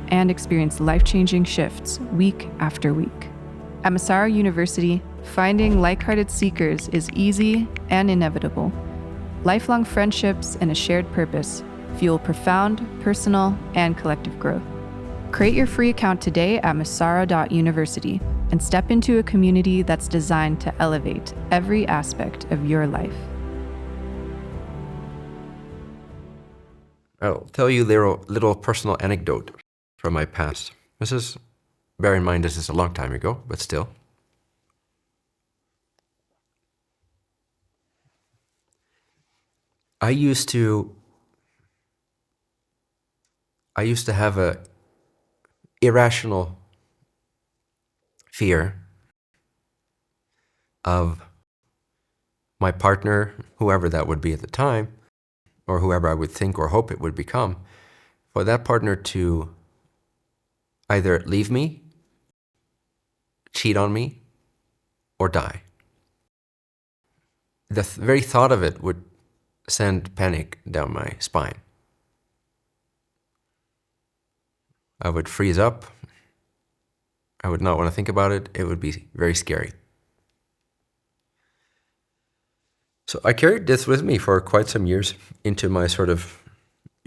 and experience life-changing shifts week after week. At Massaro University, finding like-hearted seekers is easy and inevitable. Lifelong friendships and a shared purpose fuel profound personal and collective growth. Create your free account today at massaro.university and step into a community that's designed to elevate every aspect of your life. I'll tell you a little personal anecdote from my past. Bear in mind, this is a long time ago, but still. I used to have a irrational fear of my partner, whoever that would be at the time, or whoever I would think or hope it would become, for that partner to either leave me, cheat on me, or die. The very thought of it would send panic down my spine. I would freeze up. I would not want to think about it. It would be very scary. So I carried this with me for quite some years into my sort of,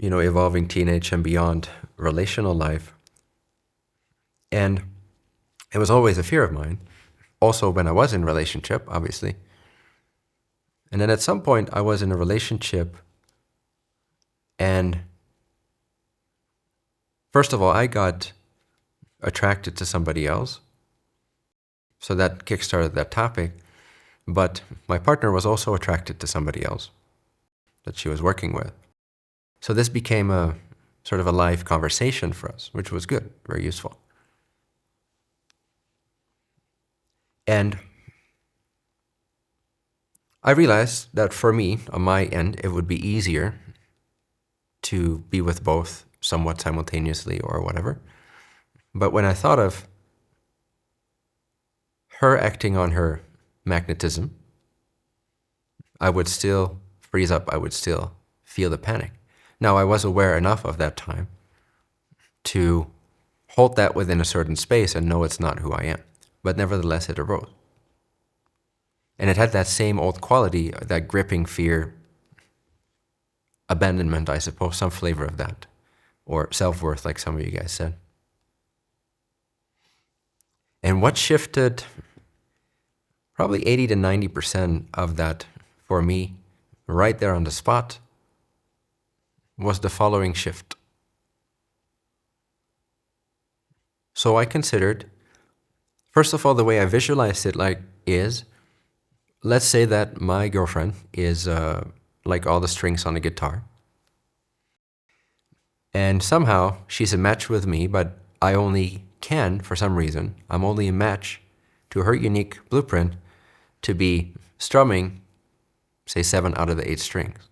evolving teenage and beyond relational life. And it was always a fear of mine. Also when I was in a relationship, obviously. And then at some point I was in a relationship and first of all, I got attracted to somebody else. So that kickstarted that topic. But my partner was also attracted to somebody else that she was working with. So this became a sort of a live conversation for us, which was good, very useful. And I realized that for me, on my end, it would be easier to be with both somewhat simultaneously or whatever, But when I thought of her acting on her magnetism, I would still freeze up. I would still feel the panic. Now, I was aware enough of that time to hold that within a certain space and know it's not who I am. But nevertheless, it arose. And it had that same old quality, that gripping fear, abandonment, I suppose, some flavor of that, or self-worth, like some of you guys said. And what shifted probably 80 to 90% of that for me, right there on the spot, was the following shift. So I considered, first of all, the way I visualized it is, let's say that my girlfriend is like all the strings on a guitar. And somehow she's a match with me, but I only can, for some reason, I'm only a match to her unique blueprint to be strumming, say, 7 out of the 8 strings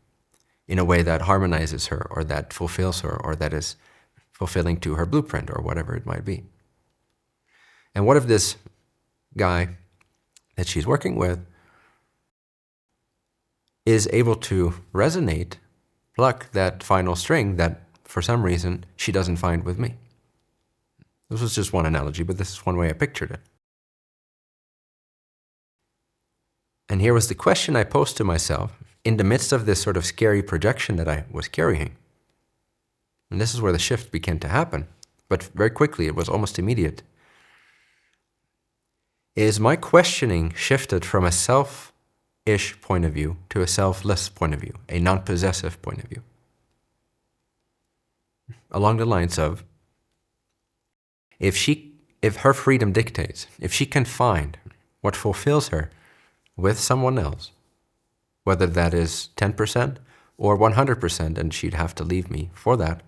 in a way that harmonizes her or that fulfills her or that is fulfilling to her blueprint or whatever it might be. And what if this guy that she's working with is able to resonate, pluck that final string that for some reason she doesn't find with me? This was just one analogy, but this is one way I pictured it. And here was the question I posed to myself in the midst of this sort of scary projection that I was carrying. And this is where the shift began to happen, but very quickly, it was almost immediate. Is my questioning shifted from a self-ish point of view to a selfless point of view, a non-possessive point of view. Along the lines of, if her freedom dictates, if she can find what fulfills her with someone else, whether that is 10% or 100%, and she'd have to leave me for that,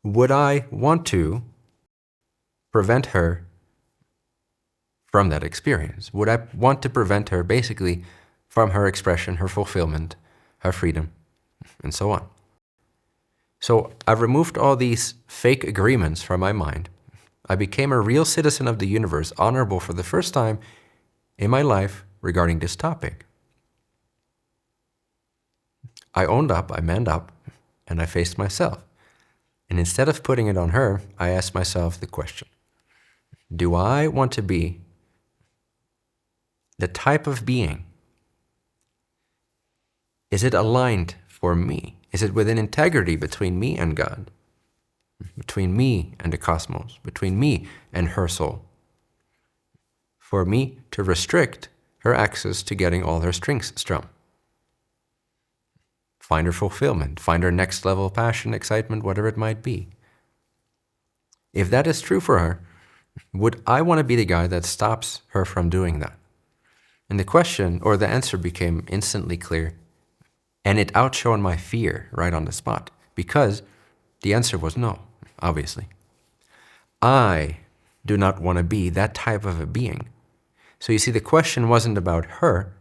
would I want to prevent her from that experience? Would I want to prevent her basically from her expression, her fulfillment, her freedom, and so on? So I've removed all these fake agreements from my mind. I became a real citizen of the universe, honorable for the first time in my life regarding this topic. I owned up, I manned up, and I faced myself. And instead of putting it on her, I asked myself the question, do I want to be the type of being? Is it aligned for me? Is it within integrity between me and God? Between me and the cosmos? Between me and her soul? For me to restrict her access to getting all her strings strummed? Find her fulfillment, find her next level passion, excitement, whatever it might be. If that is true for her, would I want to be the guy that stops her from doing that? And the question, or the answer, became instantly clear. And it outshone my fear right on the spot, because the answer was no, obviously. I do not want to be that type of a being. So you see, the question wasn't about her,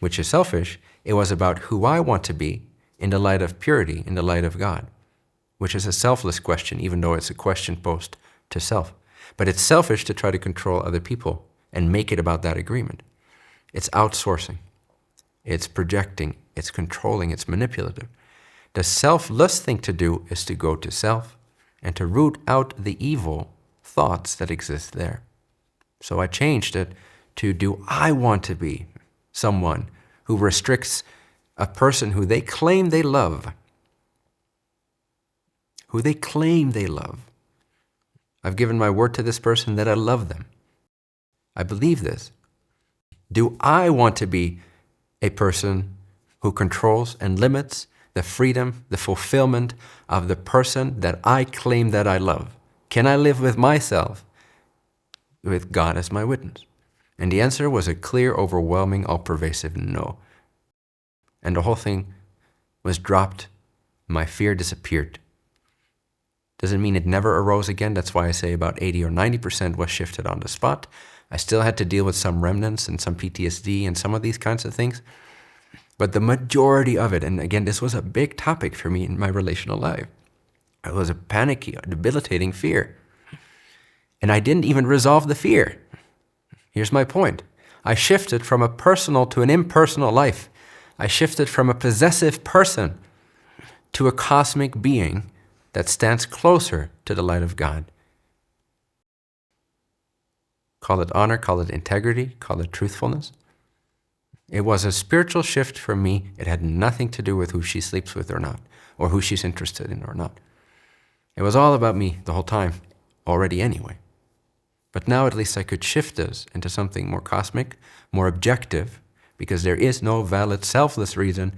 which is selfish. It was about who I want to be in the light of purity, in the light of God, which is a selfless question, even though it's a question posed to self. But it's selfish to try to control other people and make it about that agreement. It's outsourcing. It's projecting. It's controlling. It's manipulative. The selfless thing to do is to go to self and to root out the evil thoughts that exist there. So I changed it to, do I want to be someone who restricts a person who they claim they love? Who they claim they love. I've given my word to this person that I love them. I believe this. Do I want to be a person who controls and limits the freedom, the fulfillment of the person that I claim that I love? Can I live with myself, with God as my witness? And the answer was a clear, overwhelming, all-pervasive no. And the whole thing was dropped. My fear disappeared. Doesn't mean it never arose again. That's why I say about 80 or 90% was shifted on the spot. I still had to deal with some remnants and some PTSD and some of these kinds of things. But the majority of it, and again, this was a big topic for me in my relational life, It was a panicky, debilitating fear. And I didn't even resolve the fear. Here's my point. I shifted from a personal to an impersonal life. I shifted from a possessive person to a cosmic being that stands closer to the light of God. Call it honor, call it integrity, call it truthfulness. It was a spiritual shift for me. It had nothing to do with who she sleeps with or not, or who she's interested in or not. It was all about me the whole time, already anyway. But now at least I could shift this into something more cosmic, more objective, because there is no valid, selfless reason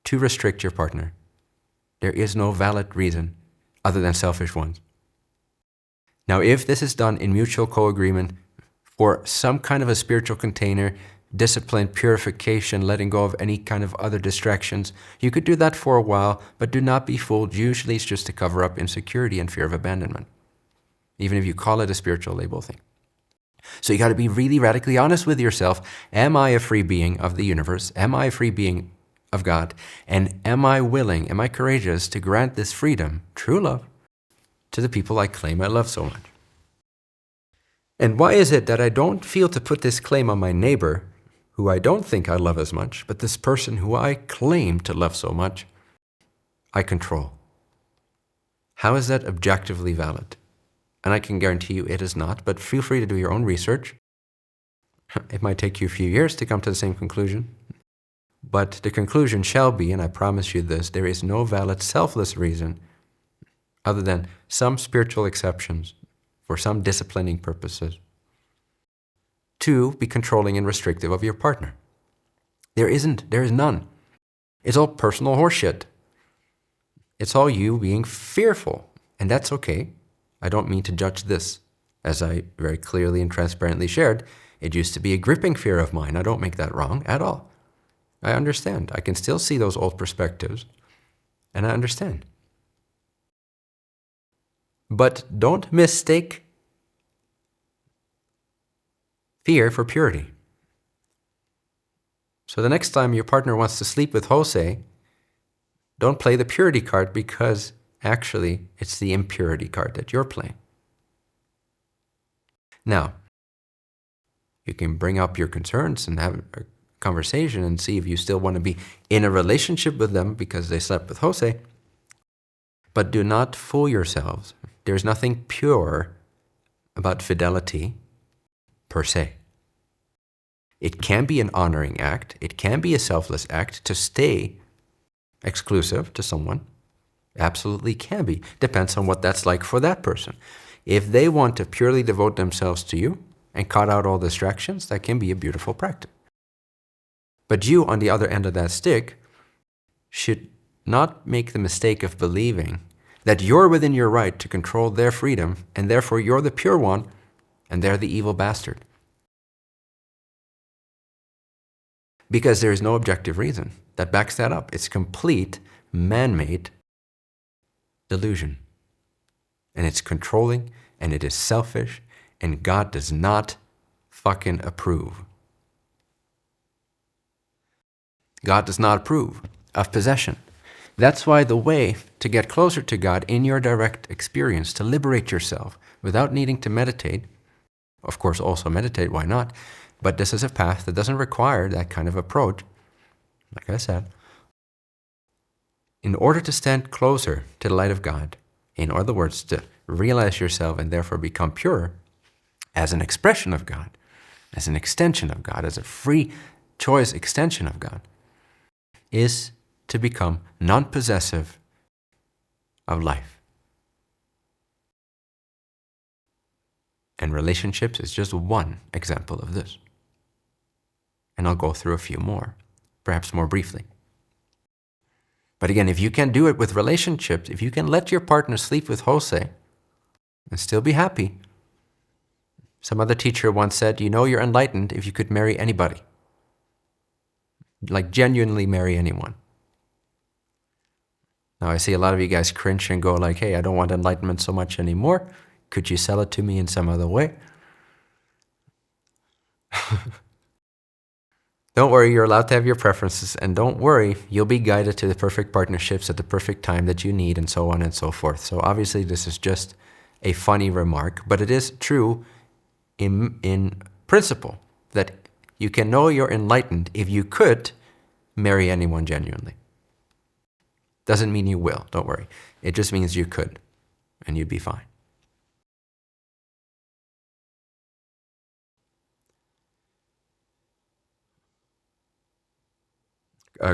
to restrict your partner. There is no valid reason other than selfish ones. Now, if this is done in mutual co-agreement for some kind of a spiritual container, discipline, purification, letting go of any kind of other distractions, you could do that for a while, but do not be fooled. Usually it's just to cover up insecurity and fear of abandonment, even if you call it a spiritual label thing. So you got to be really radically honest with yourself. Am I a free being of the universe? Am I a free being of God? And am I willing, am I courageous to grant this freedom, true love, to the people I claim I love so much? And why is it that I don't feel to put this claim on my neighbor, who I don't think I love as much, but this person who I claim to love so much, I control? How is that objectively valid? And I can guarantee you it is not, but feel free to do your own research. It might take you a few years to come to the same conclusion, but the conclusion shall be, and I promise you this, there is no valid selfless reason other than some spiritual exceptions for some disciplining purposes to be controlling and restrictive of your partner. There is none. It's all personal horseshit. It's all you being fearful, and that's okay. I don't mean to judge this. As I very clearly and transparently shared, it used to be a gripping fear of mine. I don't make that wrong at all. I understand. I can still see those old perspectives, and I understand. But don't mistake fear for purity. So the next time your partner wants to sleep with Jose, don't play the purity card, because actually it's the impurity card that you're playing. Now, you can bring up your concerns and have a conversation and see if you still want to be in a relationship with them because they slept with Jose. But do not fool yourselves. There's nothing pure about fidelity per se. It can be an honoring act. It can be a selfless act to stay exclusive to someone. Absolutely can be. Depends on what that's like for that person. If they want to purely devote themselves to you and cut out all distractions, that can be a beautiful practice. But you, on the other end of that stick, should not make the mistake of believing that you're within your right to control their freedom, and therefore you're the pure one and they're the evil bastard. Because there is no objective reason that backs that up. It's complete man-made delusion. And it's controlling, and it is selfish, and God does not fucking approve. God does not approve of possession. That's why the way to get closer to God in your direct experience, to liberate yourself without needing to meditate, of course also meditate, why not? But this is a path that doesn't require that kind of approach, like I said. In order to stand closer to the light of God, in other words, to realize yourself and therefore become pure as an expression of God, as an extension of God, as a free choice extension of God, is to become non-possessive of life. And relationships is just one example of this. And I'll go through a few more, perhaps more briefly. But again, if you can do it with relationships, if you can let your partner sleep with Jose and still be happy. Some other teacher once said, you know you're enlightened if you could marry anybody. Like genuinely marry anyone. Now I see a lot of you guys cringe and go like, hey, I don't want enlightenment so much anymore. Could you sell it to me in some other way? Don't worry, you're allowed to have your preferences, and don't worry, you'll be guided to the perfect partnerships at the perfect time that you need, and so on and so forth. So obviously this is just a funny remark, but it is true in principle that you can know you're enlightened if you could marry anyone genuinely. Doesn't mean you will, don't worry. It just means you could, and you'd be fine.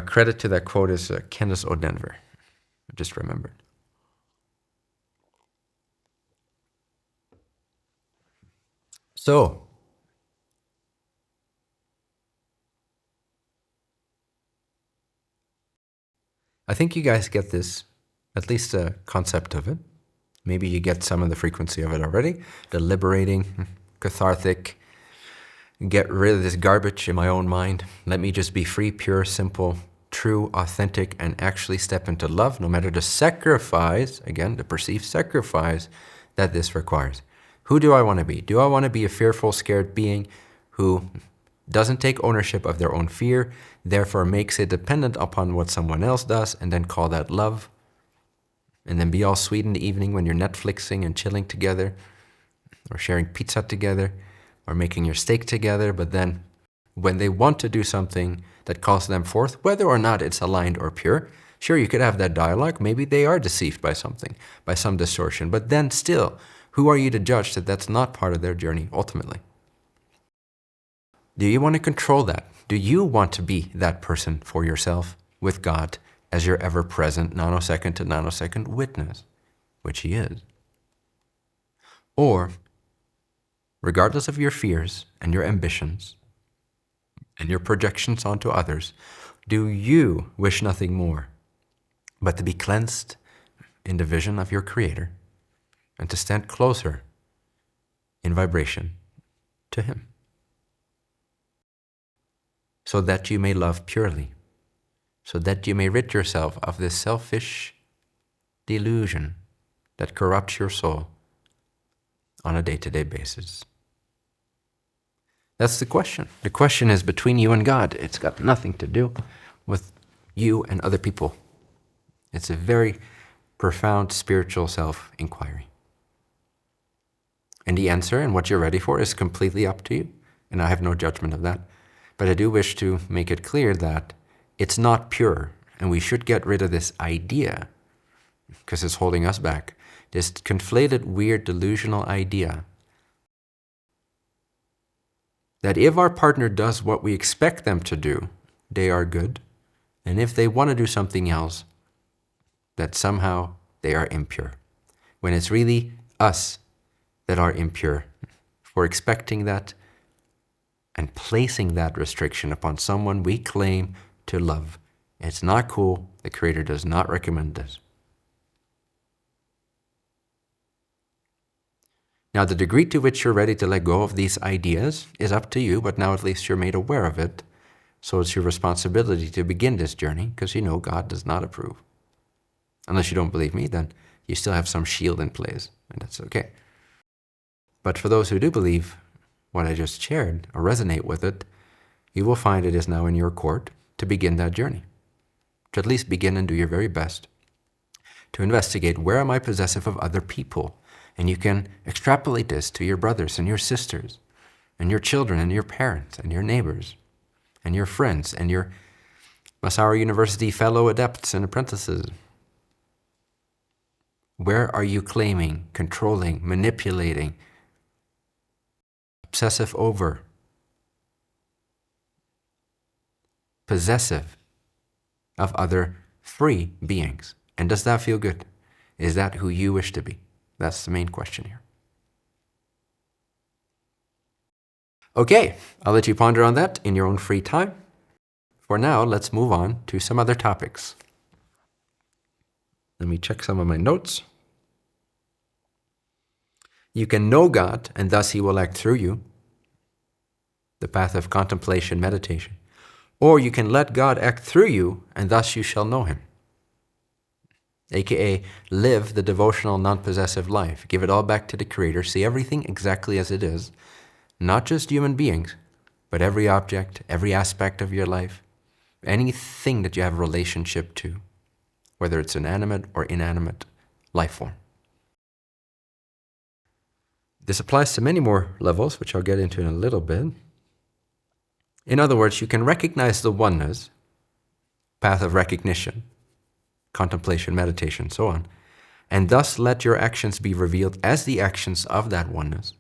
Credit to that quote is Kenneth O'Denver. I just remembered. So, I think you guys get this, at least the concept of it. Maybe you get some of the frequency of it already. The liberating, cathartic, get rid of this garbage in my own mind. Let me just be free, pure, simple, true, authentic, and actually step into love, no matter the sacrifice, again, the perceived sacrifice that this requires. Who do I want to be? Do I want to be a fearful, scared being who doesn't take ownership of their own fear, therefore makes it dependent upon what someone else does, and then call that love? And then be all sweet in the evening when you're Netflixing and chilling together, or sharing pizza together, or making your steak together, but then when they want to do something that calls them forth, whether or not it's aligned or pure, sure, you could have that dialogue. Maybe they are deceived by something, by some distortion, but then still, who are you to judge that that's not part of their journey ultimately? Do you want to control that? Do you want to be that person for yourself with God as your ever-present nanosecond to nanosecond witness, which He is? Or, regardless of your fears and your ambitions and your projections onto others, do you wish nothing more but to be cleansed in the vision of your Creator and to stand closer in vibration to Him, so that you may love purely, so that you may rid yourself of this selfish delusion that corrupts your soul on a day-to-day basis? That's the question. The question is between you and God. It's got nothing to do with you and other people. It's a very profound spiritual self-inquiry. And the answer and what you're ready for is completely up to you. And I have no judgment of that. But I do wish to make it clear that it's not pure. And we should get rid of this idea, because it's holding us back. This conflated, weird, delusional idea that if our partner does what we expect them to do, they are good. And if they want to do something else, that somehow they are impure. When it's really us that are impure for expecting that and placing that restriction upon someone we claim to love. It's not cool. The Creator does not recommend this. Now, the degree to which you're ready to let go of these ideas is up to you, but now at least you're made aware of it. So it's your responsibility to begin this journey, because you know God does not approve. Unless you don't believe me, then you still have some shield in place, and that's okay. But for those who do believe what I just shared, or resonate with it, you will find it is now in your court to begin that journey. To at least begin and do your very best to investigate, where am I possessive of other people? And you can extrapolate this to your brothers and your sisters, and your children and your parents and your neighbors, and your friends and your Massaro University fellow adepts and apprentices. Where are you claiming, controlling, manipulating, obsessive over, possessive of other free beings? And does that feel good? Is that who you wish to be? That's the main question here. Okay, I'll let you ponder on that in your own free time. For now, let's move on to some other topics. Let me check some of my notes. You can know God, and thus He will act through you, the path of contemplation, meditation. Or you can let God act through you, and thus you shall know Him. AKA, live the devotional, non-possessive life. Give it all back to the Creator. See everything exactly as it is. Not just human beings, but every object, every aspect of your life, anything that you have a relationship to, whether it's an animate or inanimate life form. This applies to many more levels, which I'll get into in a little bit. In other words, you can recognize the oneness, path of recognition, contemplation, meditation, so on, and thus let your actions be revealed as the actions of that oneness.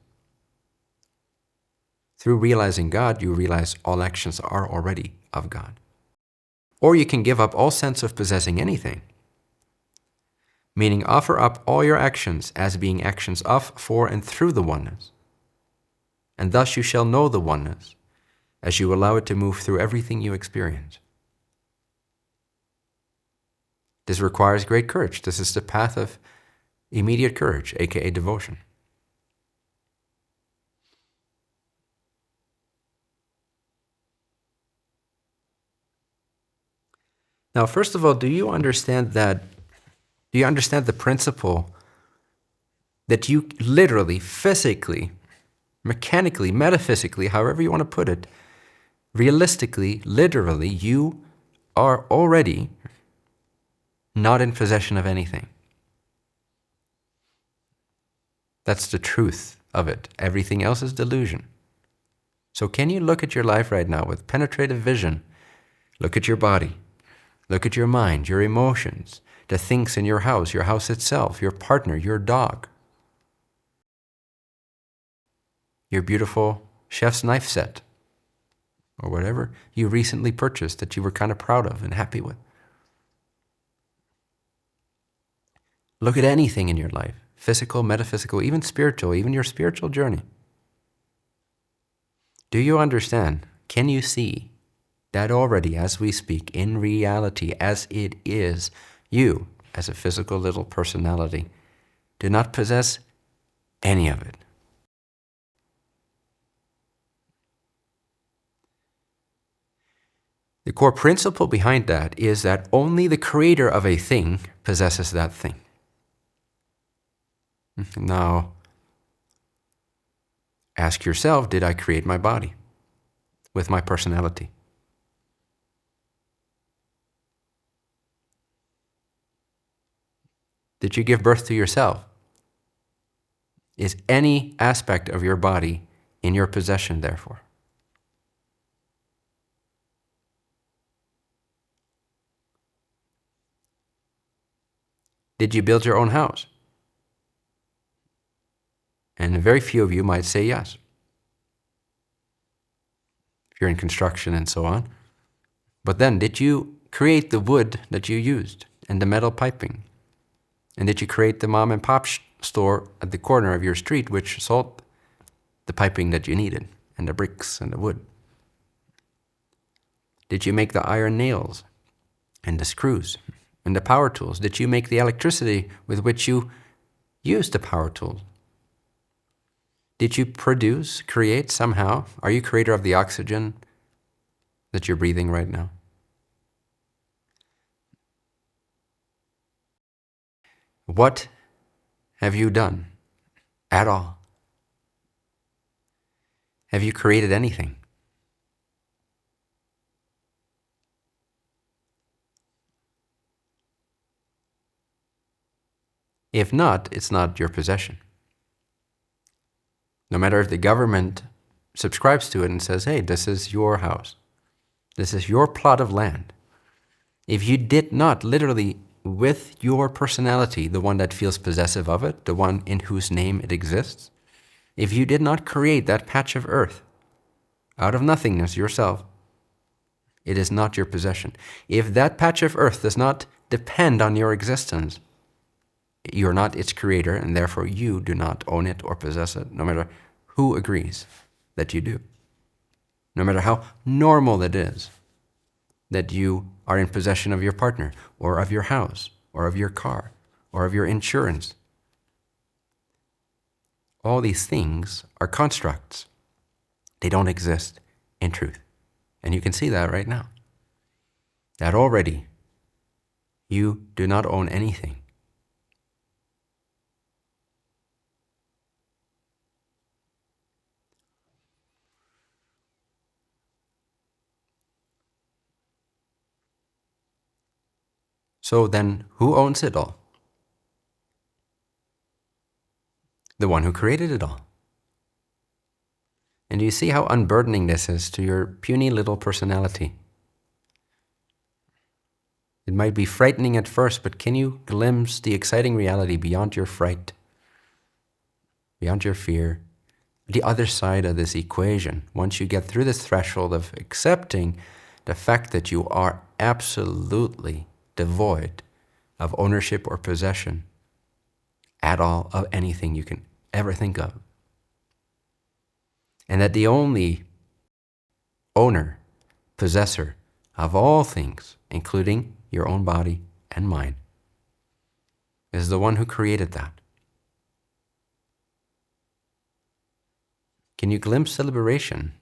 Through realizing God, you realize all actions are already of God. Or you can give up all sense of possessing anything, meaning offer up all your actions as being actions of, for, and through the oneness. And thus you shall know the oneness as you allow it to move through everything you experience. This requires great courage. This is the path of immediate courage, aka devotion. Now, first of all, do you understand the principle that you literally, physically, mechanically, metaphysically, however you want to put it, realistically, literally, you are already not in possession of anything? That's the truth of it. Everything else is delusion. So can you look at your life right now with penetrative vision? Look at your body. Look at your mind, your emotions, the things in your house itself, your partner, your dog, your beautiful chef's knife set, or whatever you recently purchased that you were kind of proud of and happy with. Look at anything in your life, physical, metaphysical, even spiritual, even your spiritual journey. Do you understand? Can you see that already as we speak, in reality, as it is, you, as a physical little personality, do not possess any of it? The core principle behind that is that only the creator of a thing possesses that thing. Now, ask yourself, did I create my body with my personality? Did you give birth to yourself? Is any aspect of your body in your possession, therefore? Did you build your own house? And very few of you might say yes, if you're in construction and so on. But then, did you create the wood that you used and the metal piping? And did you create the mom and pop store at the corner of your street which sold the piping that you needed and the bricks and the wood? Did you make the iron nails and the screws and the power tools? Did you make the electricity with which you use the power tools? Did you produce, create somehow? Are you creator of the oxygen that you're breathing right now? What have you done at all? Have you created anything? If not, it's not your possession. No matter if the government subscribes to it and says, hey, this is your house, this is your plot of land. If you did not literally, with your personality, the one that feels possessive of it, the one in whose name it exists, if you did not create that patch of earth out of nothingness yourself, it is not your possession. If that patch of earth does not depend on your existence, you're not its creator, and therefore you do not own it or possess it, no matter who agrees that you do. No matter how normal it is that you are in possession of your partner, or of your house, or of your car, or of your insurance. All these things are constructs. They don't exist in truth. And you can see that right now. That already you do not own anything. So then, who owns it all? The one who created it all. And do you see how unburdening this is to your puny little personality? It might be frightening at first, but can you glimpse the exciting reality beyond your fright, beyond your fear, the other side of this equation? Once you get through this threshold of accepting the fact that you are absolutely devoid of ownership or possession at all of anything you can ever think of, and that the only owner, possessor of all things, including your own body and mind, is the one who created that. Can you glimpse the liberation,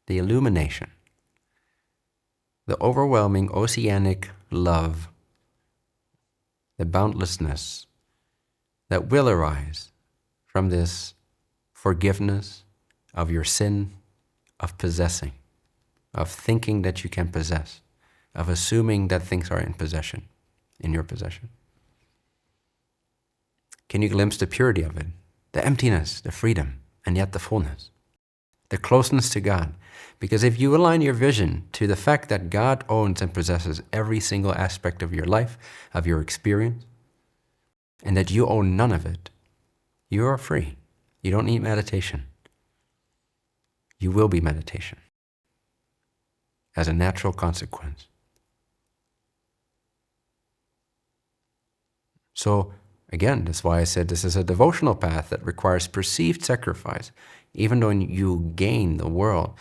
the illumination, the overwhelming oceanic love, the boundlessness that will arise from this forgiveness of your sin of possessing, of thinking that you can possess, of assuming that things are in your possession? Can you glimpse the purity of it, the emptiness, the freedom, and yet the fullness, the closeness to God? Because if you align your vision to the fact that God owns and possesses every single aspect of your life, of your experience, and that you own none of it, you are free. You don't need meditation. You will be meditation as a natural consequence. So again, that's why I said this is a devotional path that requires perceived sacrifice, even though you gain the world.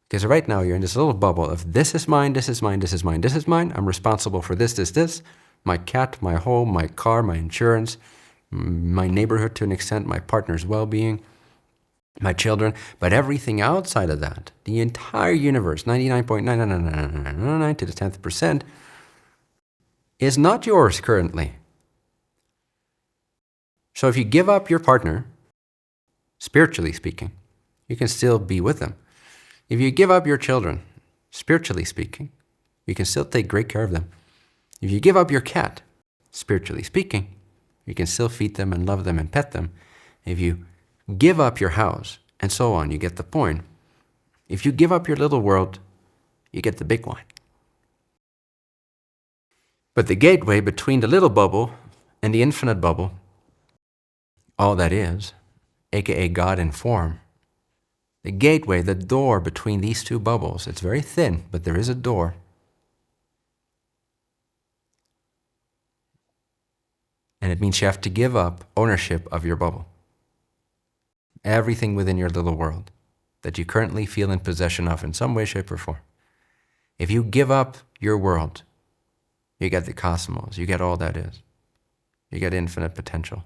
Because right now you're in this little bubble of this is mine, this is mine, this is mine, this is mine. I'm responsible for this, my cat, my home, my car, my insurance, my neighborhood to an extent, my partner's well-being, my children. But everything outside of that, the entire universe, 99.99999 to the 10th percent, is not yours currently. So if you give up your partner, spiritually speaking, you can still be with them. If you give up your children, spiritually speaking, you can still take great care of them. If you give up your cat, spiritually speaking, you can still feed them and love them and pet them. If you give up your house, and so on, you get the point. If you give up your little world, you get the big one. But the gateway between the little bubble and the infinite bubble, all that is, aka God in form, the gateway, the door between these two bubbles, it's very thin, but there is a door. And it means you have to give up ownership of your bubble. Everything within your little world that you currently feel in possession of in some way, shape, or form. If you give up your world, you get the cosmos, you get all that is. You get infinite potential.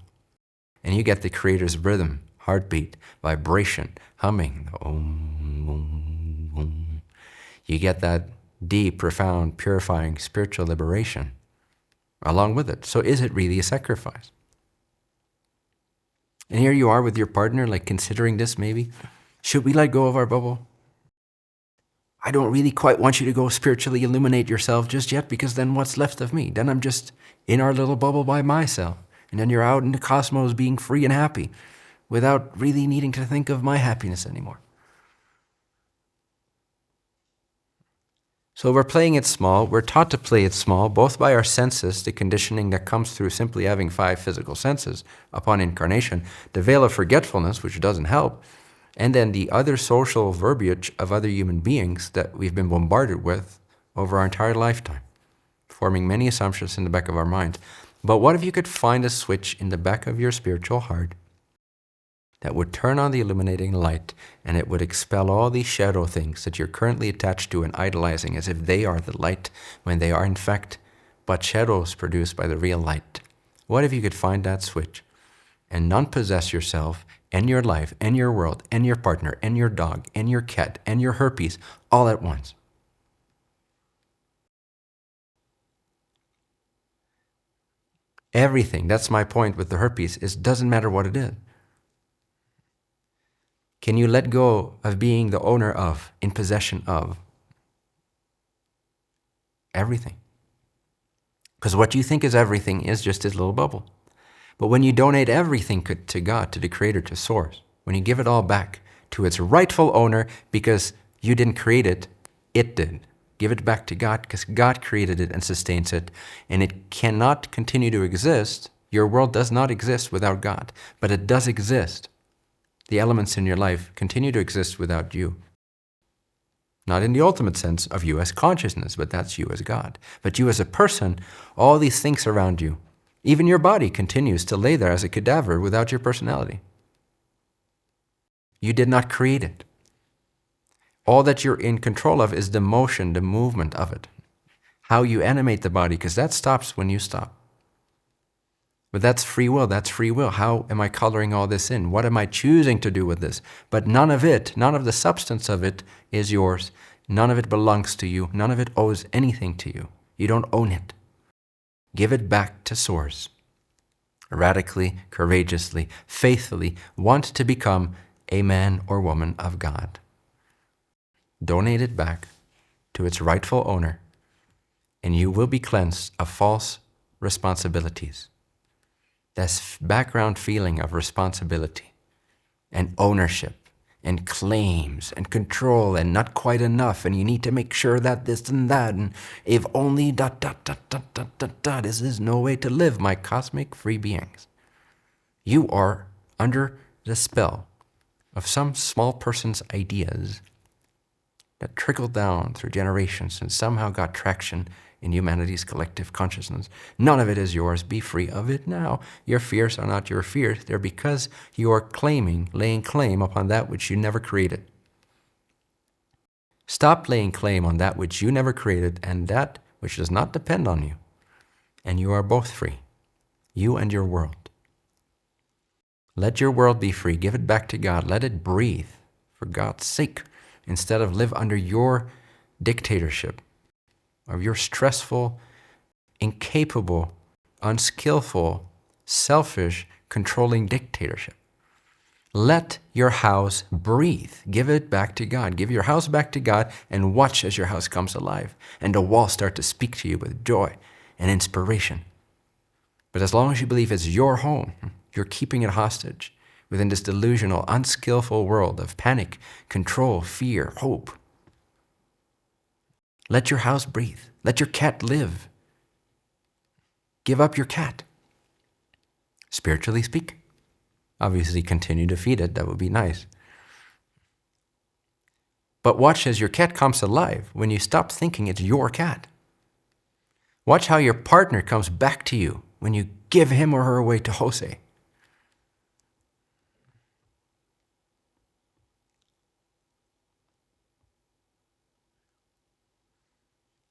And you get the Creator's rhythm, heartbeat, vibration, humming, om, om, om. You get that deep, profound, purifying spiritual liberation along with it. So is it really a sacrifice? And here you are with your partner, like considering this maybe. Should we let go of our bubble? I don't really quite want you to go spiritually illuminate yourself just yet, because then what's left of me? Then I'm just in our little bubble by myself. And then you're out in the cosmos being free and happy without really needing to think of my happiness anymore. So we're playing it small. We're taught to play it small, both by our senses, the conditioning that comes through simply having 5 physical senses upon incarnation, the veil of forgetfulness, which doesn't help, and then the other social verbiage of other human beings that we've been bombarded with over our entire lifetime, forming many assumptions in the back of our minds. But what if you could find a switch in the back of your spiritual heart that would turn on the illuminating light, and it would expel all these shadow things that you're currently attached to and idolizing as if they are the light, when they are in fact but shadows produced by the real light? What if you could find that switch and non-possess yourself and your life and your world and your partner and your dog and your cat and your herpes all at once? Everything, that's my point with the herpes, is doesn't matter what it is. Can you let go of being the owner of, in possession of, everything? Because what you think is everything is just this little bubble. But when you donate everything to God, to the Creator, to Source, when you give it all back to its rightful owner, because you didn't create it, it did. Give it back to God because God created it and sustains it, and it cannot continue to exist. Your world does not exist without God, but it does exist. The elements in your life continue to exist without you. Not in the ultimate sense of you as consciousness, but that's you as God. But you as a person, all these things around you, even your body continues to lay there as a cadaver without your personality. You did not create it. All that you're in control of is the motion, the movement of it. How you animate the body, because that stops when you stop. But that's free will, that's free will. How am I coloring all this in? What am I choosing to do with this? But none of it, none of the substance of it is yours. None of it belongs to you. None of it owes anything to you. You don't own it. Give it back to Source. Radically, courageously, faithfully, want to become a man or woman of God. Donate it back to its rightful owner, and you will be cleansed of false responsibilities. This background feeling of responsibility and ownership and claims and control and not quite enough, and you need to make sure that this and that, and if only ... This is no way to live, my cosmic free beings. You are under the spell of some small person's ideas that trickled down through generations and somehow got traction in humanity's collective consciousness. None of it is yours. Be free of it now. Your fears are not your fears. They're because you are laying claim upon that which you never created. Stop laying claim on that which you never created and that which does not depend on you. And you are both free, you and your world. Let your world be free. Give it back to God. Let it breathe, for God's sake, instead of live under your dictatorship, of your stressful, incapable, unskillful, selfish, controlling dictatorship. Let your house breathe. Give it back to God. Give your house back to God and watch as your house comes alive and the walls start to speak to you with joy and inspiration. But as long as you believe it's your home, you're keeping it hostage within this delusional, unskillful world of panic, control, fear, hope. Let your house breathe. Let your cat live. Give up your cat. Spiritually speak. Obviously, continue to feed it. That would be nice. But watch as your cat comes alive when you stop thinking it's your cat. Watch how your partner comes back to you when you give him or her away to Jose.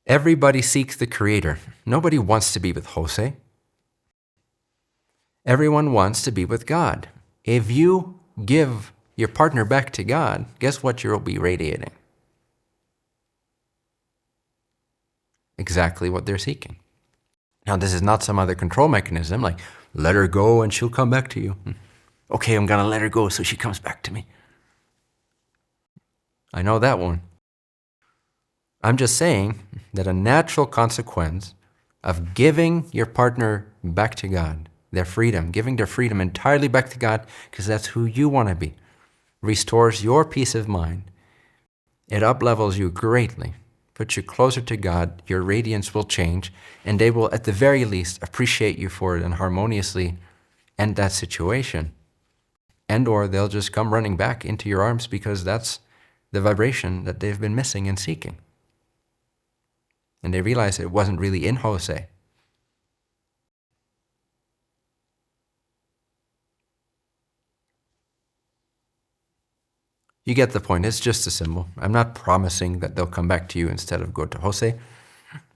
Everybody seeks the Creator. Nobody wants to be with Jose. Everyone wants to be with God. If you give your partner back to God, guess what you'll be radiating? Exactly what they're seeking. Now, this is not some other control mechanism like, let her go and she'll come back to you. Okay, I'm going to let her go so she comes back to me. I know that one. I'm just saying that a natural consequence of giving your partner back to God, their freedom, giving their freedom entirely back to God, because that's who you want to be, restores your peace of mind. It uplevels you greatly, puts you closer to God, your radiance will change, and they will at the very least appreciate you for it and harmoniously end that situation. And or they'll just come running back into your arms because that's the vibration that they've been missing and seeking. And they realize it wasn't really in Jose. You get the point. It's just a symbol. I'm not promising that they'll come back to you instead of go to Jose,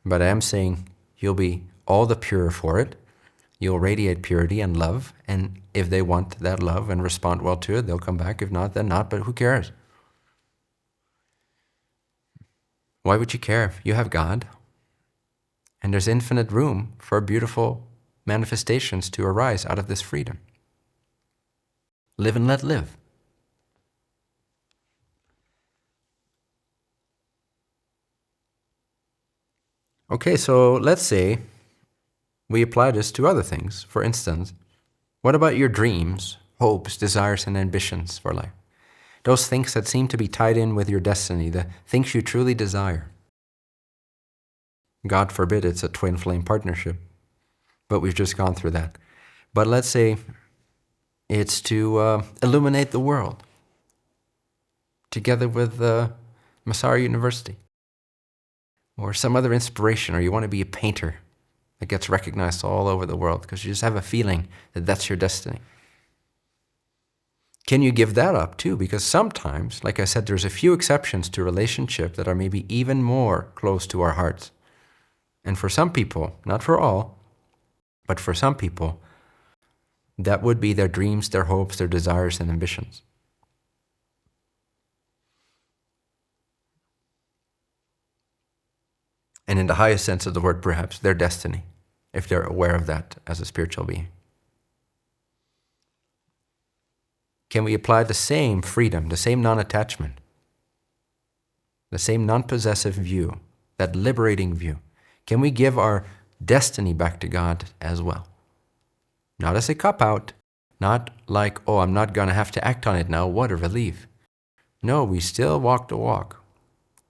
but I am saying you'll be all the purer for it. You'll radiate purity and love, and if they want that love and respond well to it, they'll come back. If not, then not, but who cares? Why would you care? You have God, and there's infinite room for beautiful manifestations to arise out of this freedom. Live and let live. Okay, so let's say We apply this to other things. For instance, what about your dreams, hopes, desires, and ambitions for life? Those things that seem to be tied in with your destiny, the things you truly desire. God forbid it's a twin flame partnership, but we've just gone through that. But let's say it's to illuminate the world together with Massaro University, or some other inspiration, or you want to be a painter that gets recognized all over the world because you just have a feeling that that's your destiny. Can you give that up too? Because sometimes, like I said, there's a few exceptions to relationship that are maybe even more close to our hearts. And for some people, not for all, but for some people, that would be their dreams, their hopes, their desires, and ambitions. And in the highest sense of the word, perhaps, their destiny, if they're aware of that as a spiritual being. Can we apply the same freedom, the same non-attachment, the same non-possessive view, that liberating view? Can we give our destiny back to God as well? Not as a cop-out, not like, oh, I'm not going to have to act on it now, what a relief. No, we still walk the walk.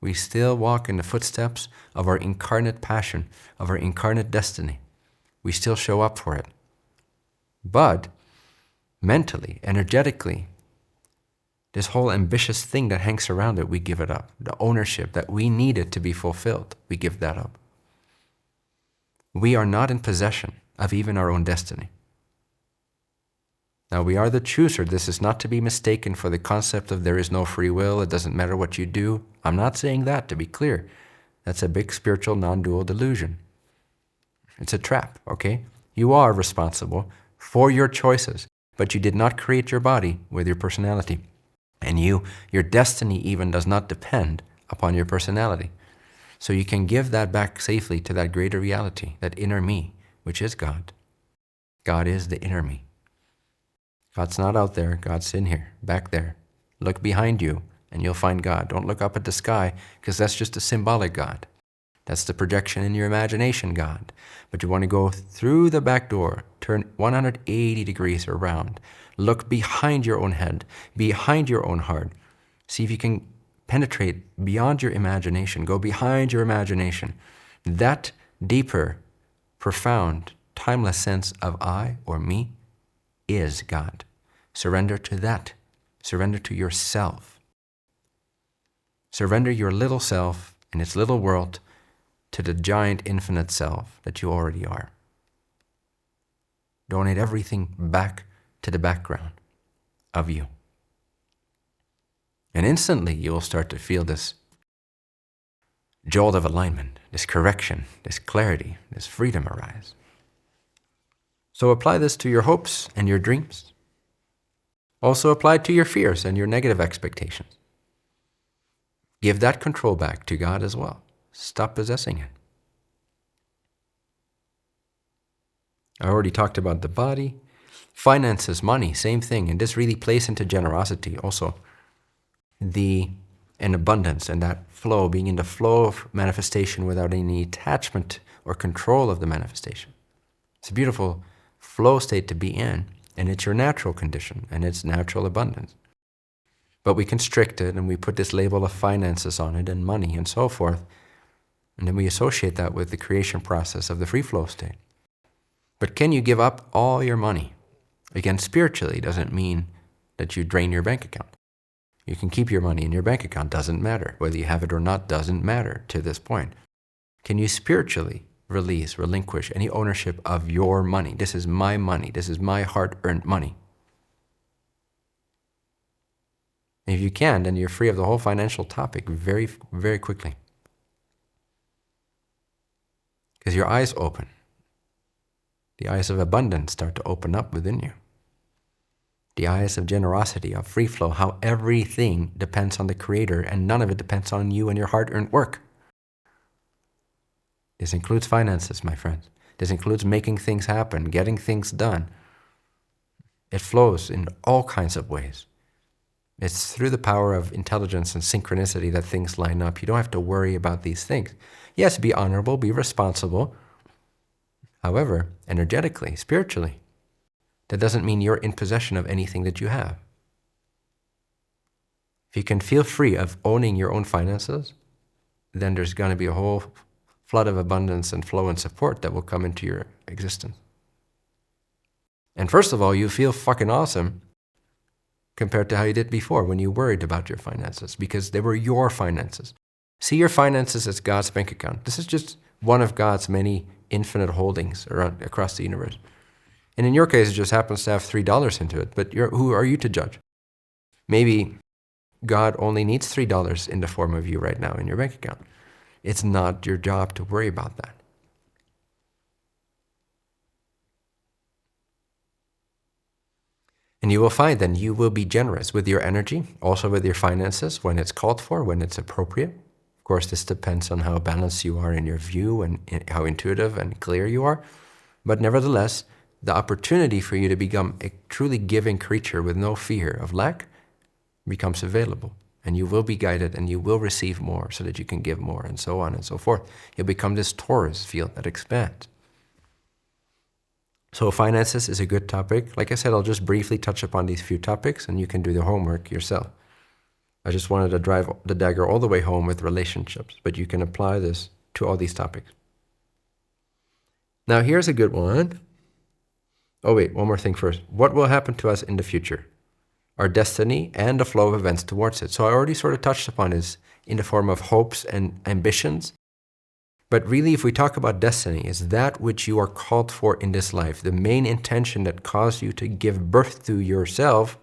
We still walk in the footsteps of our incarnate passion, of our incarnate destiny. We still show up for it. But mentally, energetically, this whole ambitious thing that hangs around it, we give it up. The ownership that we needed to be fulfilled, we give that up. We are not in possession of even our own destiny. Now, we are the chooser. This is not to be mistaken for the concept of there is no free will, it doesn't matter what you do. I'm not saying that, to be clear. That's a big spiritual non-dual delusion. It's a trap, okay? You are responsible for your choices, but you did not create your body with your personality. And your destiny even does not depend upon your personality. So you can give that back safely to that greater reality, that inner me, which is God. God is the inner me. God's not out there, God's in here, back there. Look behind you and you'll find God. Don't look up at the sky, because that's just a symbolic God. That's the projection in your imagination God. But you want to go through the back door, turn 180 degrees around, look behind your own head, behind your own heart. See if you can penetrate beyond your imagination, go behind your imagination. That deeper, profound, timeless sense of I or me is God. Surrender to that. Surrender to yourself. Surrender your little self and its little world to the giant infinite self that you already are. Donate everything back to the background of you. And instantly you will start to feel this jolt of alignment, this correction, this clarity, this freedom arise. So apply this to your hopes and your dreams. Also apply it to your fears and your negative expectations. Give that control back to God as well. Stop possessing it. I already talked about the body. Finances, money, same thing. And this really plays into generosity also. And abundance and that flow, being in the flow of manifestation without any attachment or control of the manifestation. It's a beautiful flow state to be in, and it's your natural condition, and it's natural abundance. But we constrict it, and we put this label of finances on it, and money, and so forth, and then we associate that with the creation process of the free flow state. But can you give up all your money? Again, spiritually doesn't mean that you drain your bank account. You can keep your money in your bank account, doesn't matter. Whether you have it or not doesn't matter to this point. Can you spiritually release, relinquish any ownership of your money? This is my money. This is my hard-earned money. If you can, then you're free of the whole financial topic very, very quickly. Because your eyes open. The eyes of abundance start to open up within you. The eyes of generosity, of free flow, how everything depends on the Creator and none of it depends on you and your hard-earned work. This includes finances, my friends. This includes making things happen, getting things done. It flows in all kinds of ways. It's through the power of intelligence and synchronicity that things line up. You don't have to worry about these things. Yes, be honorable, be responsible. However, energetically, spiritually, that doesn't mean you're in possession of anything that you have. If you can feel free of owning your own finances, then there's going to be a whole flood of abundance and flow and support that will come into your existence. And first of all, you feel fucking awesome compared to how you did before when you worried about your finances, because they were your finances. See your finances as God's bank account. This is just one of God's many infinite holdings across the universe. And in your case, it just happens to have $3 into it, but who are you to judge? Maybe God only needs $3 in the form of you right now in your bank account. It's not your job to worry about that. And you will find then you will be generous with your energy, also with your finances when it's called for, when it's appropriate. Of course, this depends on how balanced you are in your view and how intuitive and clear you are. But nevertheless, the opportunity for you to become a truly giving creature with no fear of lack becomes available. And you will be guided and you will receive more so that you can give more and so on and so forth. You'll become this torus field that expands. So finances is a good topic. Like I said, I'll just briefly touch upon these few topics and you can do the homework yourself. I just wanted to drive the dagger all the way home with relationships, but you can apply this to all these topics. Now here's a good one. Oh wait, one more thing first. What will happen to us in the future? Our destiny and the flow of events towards it. So I already sort of touched upon this in the form of hopes and ambitions. But really, if we talk about destiny, it's that which you are called for in this life, the main intention that caused you to give birth to yourself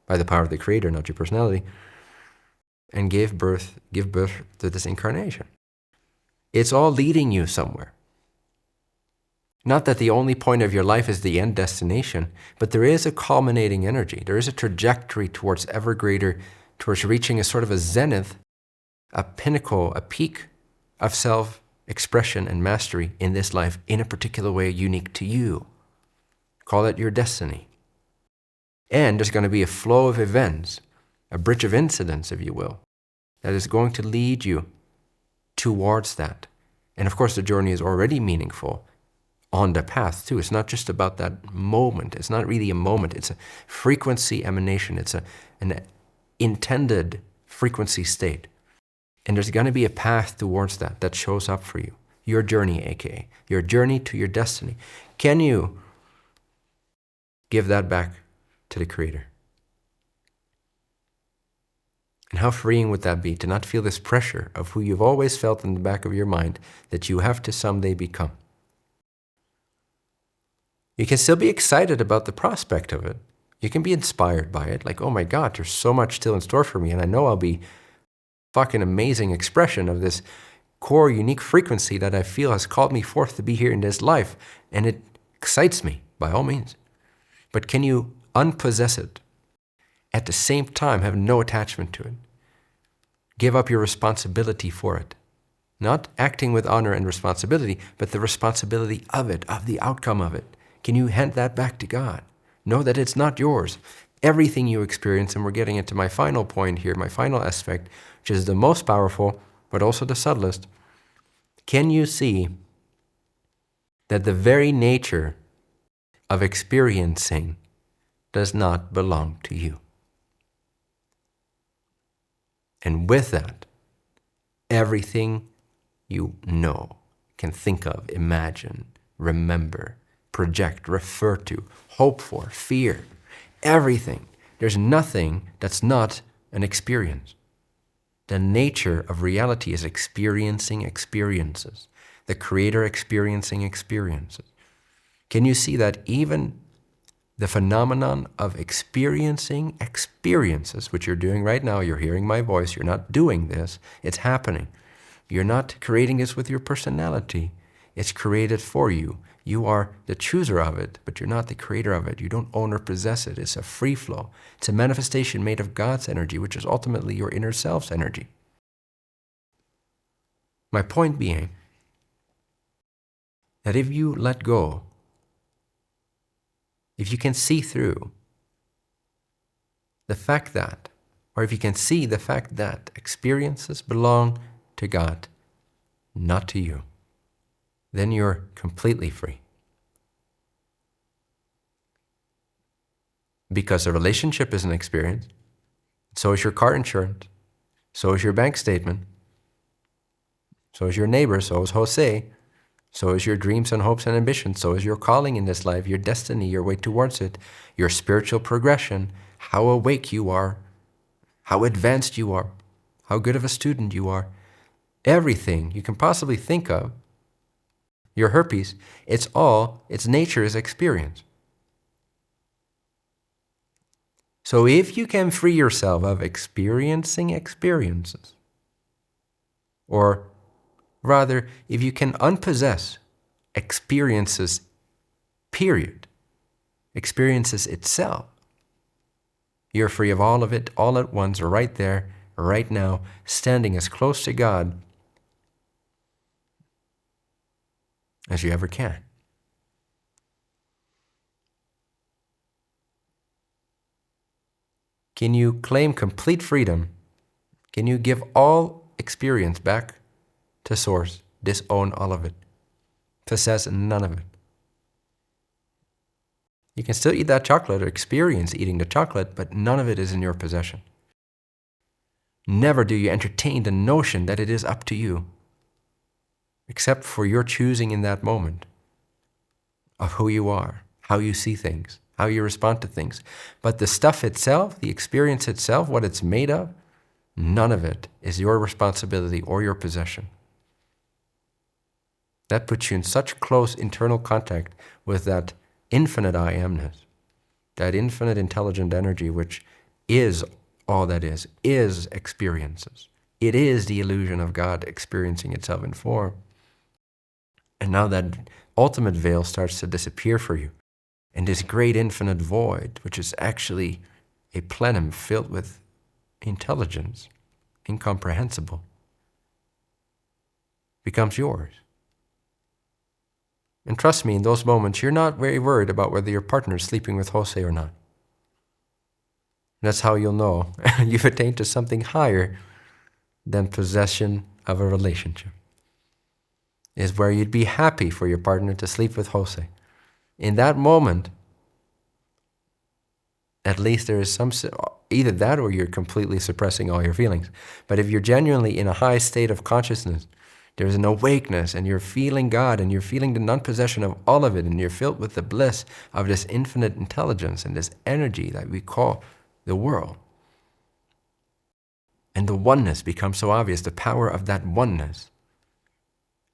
by the power of the Creator, not your personality, and give birth to this incarnation. It's all leading you somewhere. Not that the only point of your life is the end destination, but there is a culminating energy. There is a trajectory towards ever greater, towards reaching a sort of a zenith, a pinnacle, a peak of self-expression and mastery in this life in a particular way unique to you. Call it your destiny. And there's going to be a flow of events, a bridge of incidents, if you will, that is going to lead you towards that. And of course, the journey is already meaningful on the path too. It's not just about that moment. It's not really a moment. It's a frequency emanation. It's an intended frequency state. And there's going to be a path towards that shows up for you. Your journey, aka your journey to your destiny. Can you give that back to the Creator? And how freeing would that be to not feel this pressure of who you've always felt in the back of your mind that you have to someday become? You can still be excited about the prospect of it. You can be inspired by it, like, oh my God, there's so much still in store for me, and I know I'll be fucking amazing expression of this core, unique frequency that I feel has called me forth to be here in this life, and it excites me, by all means. But can you unpossess it? At the same time, have no attachment to it. Give up your responsibility for it. Not acting with honor and responsibility, but the responsibility of it, of the outcome of it. Can you hand that back to God? Know that it's not yours. Everything you experience, and we're getting into my final point here, my final aspect, which is the most powerful, but also the subtlest. Can you see that the very nature of experiencing does not belong to you? And with that, everything you know, can think of, imagine, remember, project, refer to, hope for, fear, everything. There's nothing that's not an experience. The nature of reality is experiencing experiences. The Creator experiencing experiences. Can you see that even the phenomenon of experiencing experiences, which you're doing right now, you're hearing my voice, you're not doing this, it's happening. You're not creating this with your personality. It's created for you. You are the chooser of it, but you're not the creator of it. You don't own or possess it. It's a free flow. It's a manifestation made of God's energy, which is ultimately your inner self's energy. My point being that if you let go, if you can see through the fact that, or if you can see the fact that experiences belong to God, not to you, then you're completely free. Because a relationship is an experience. So is your car insurance. So is your bank statement. So is your neighbor. So is Jose. So is your dreams and hopes and ambitions. So is your calling in this life, your destiny, your way towards it, your spiritual progression, how awake you are, how advanced you are, how good of a student you are. Everything you can possibly think of, your herpes, its nature is experience. So if you can free yourself of experiencing experiences, or rather, if you can unpossess experiences, period, experiences itself, you're free of all of it, all at once, right there, right now, standing as close to God as you ever can. Can you claim complete freedom? Can you give all experience back to Source? Disown all of it. Possess none of it. You can still eat that chocolate or experience eating the chocolate, but none of it is in your possession. Never do you entertain the notion that it is up to you, except for your choosing in that moment of who you are, how you see things, how you respond to things. But the stuff itself, the experience itself, what it's made of, none of it is your responsibility or your possession. That puts you in such close internal contact with that infinite I amness, that infinite intelligent energy which is all that is experiences. It is the illusion of God experiencing itself in form. And now that ultimate veil starts to disappear for you, and this great infinite void, which is actually a plenum filled with intelligence, incomprehensible, becomes yours. And trust me, in those moments, you're not very worried about whether your partner is sleeping with Jose or not. That's how you'll know you've attained to something higher than possession of a relationship. Is where you'd be happy for your partner to sleep with Jose. In that moment, at least there is some, either that or you're completely suppressing all your feelings. But if you're genuinely in a high state of consciousness, there's an awakeness and you're feeling God and you're feeling the non-possession of all of it and you're filled with the bliss of this infinite intelligence and this energy that we call the world. And the oneness becomes so obvious, the power of that oneness.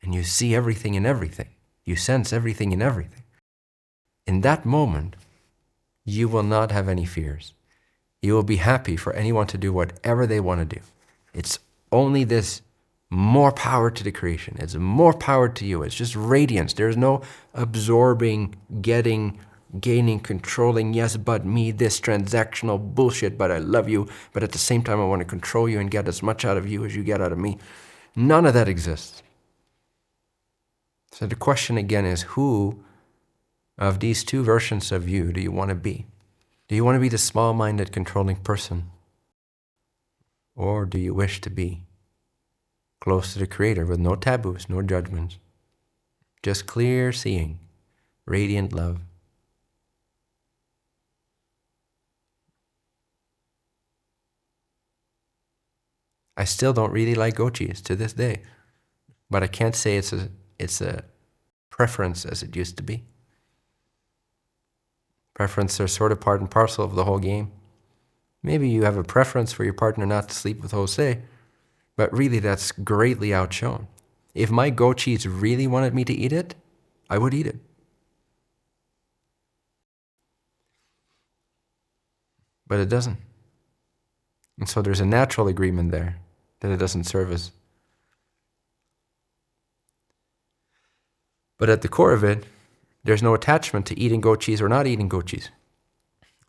And you see everything in everything. You sense everything in everything. In that moment, you will not have any fears. You will be happy for anyone to do whatever they want to do. It's only this more power to the creation. It's more power to you. It's just radiance. There's no absorbing, getting, gaining, controlling, yes, but me, this transactional bullshit, but I love you, but at the same time I want to control you and get as much out of you as you get out of me. None of that exists. So the question again is, who of these two versions of you do you want to be? Do you want to be the small-minded, controlling person? Or do you wish to be close to the Creator with no taboos, no judgments, just clear seeing, radiant love? I still don't really like goat cheese to this day, but I can't say it's a preference as it used to be. Preferences are sort of part and parcel of the whole game. Maybe you have a preference for your partner not to sleep with Jose, but really that's greatly outshone. If my goat cheese really wanted me to eat it, I would eat it. But it doesn't. And so there's a natural agreement there that it doesn't serve us. But at the core of it, there's no attachment to eating goat cheese or not eating goat cheese.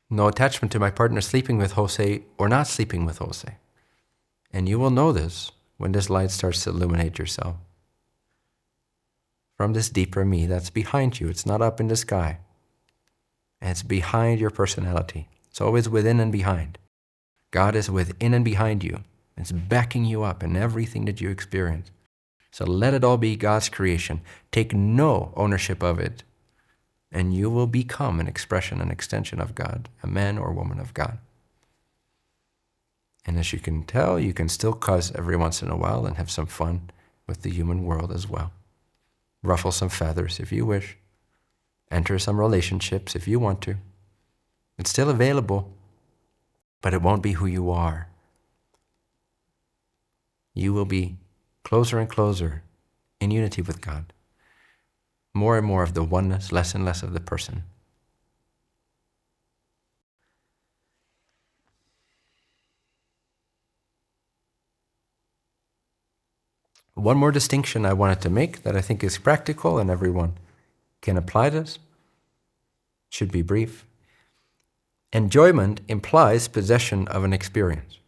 No attachment to my partner sleeping with Jose or not sleeping with Jose. And you will know this when this light starts to illuminate yourself. From this deeper me that's behind you. It's not up in the sky. And it's behind your personality. It's always within and behind. God is within and behind you. It's backing you up in everything that you experience. So let it all be God's creation. Take no ownership of it. and you will become an expression, an extension of God, a man or woman of God. And as you can tell, you can still cuss every once in a while and have some fun with the human world as well. Ruffle some feathers if you wish. Enter some relationships if you want to. It's still available, but it won't be who you are. You will be closer and closer in unity with God. More and more of the oneness, less and less of the person. One more distinction I wanted to make that I think is practical and everyone can apply this. Should be brief. Enjoyment implies possession of an experience.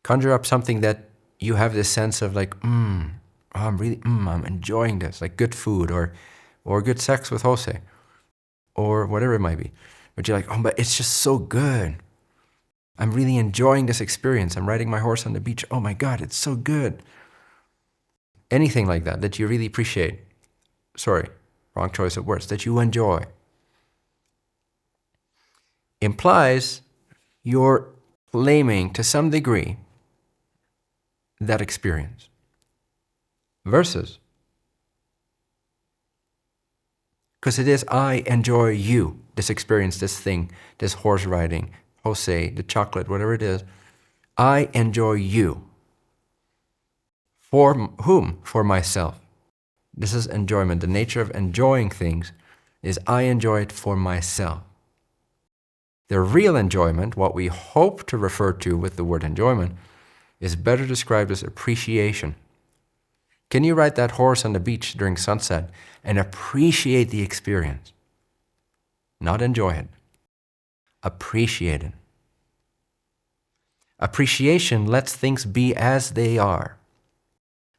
Conjure up something that you have this sense of like, I'm enjoying this, like good food or good sex with Jose, or whatever it might be. But you're like, but it's just so good. I'm really enjoying this experience. I'm riding my horse on the beach. Oh my God, it's so good. Anything like that you really appreciate. Sorry, wrong choice of words. That you enjoy. Implies you're claiming to some degree that experience. Versus, because it is, I enjoy you, this experience, this thing, this horse riding, Jose, the chocolate, whatever it is. I enjoy you. For whom? For myself. This is enjoyment. The nature of enjoying things is I enjoy it for myself. The real enjoyment, what we hope to refer to with the word enjoyment, is better described as appreciation. Can you ride that horse on the beach during sunset and appreciate the experience? Not enjoy it. Appreciate it. Appreciation lets things be as they are,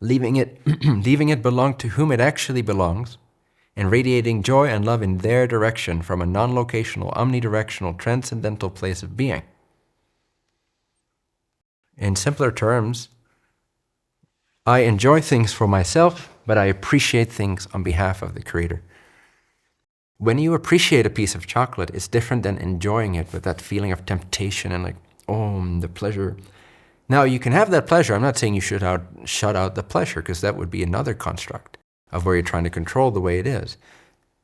leaving it belong to whom it actually belongs, and radiating joy and love in their direction from a non-locational, omnidirectional, transcendental place of being. In simpler terms, I enjoy things for myself, but I appreciate things on behalf of the Creator. When you appreciate a piece of chocolate, it's different than enjoying it with that feeling of temptation and like, the pleasure. Now, you can have that pleasure. I'm not saying you should shut out the pleasure, because that would be another construct of where you're trying to control the way it is.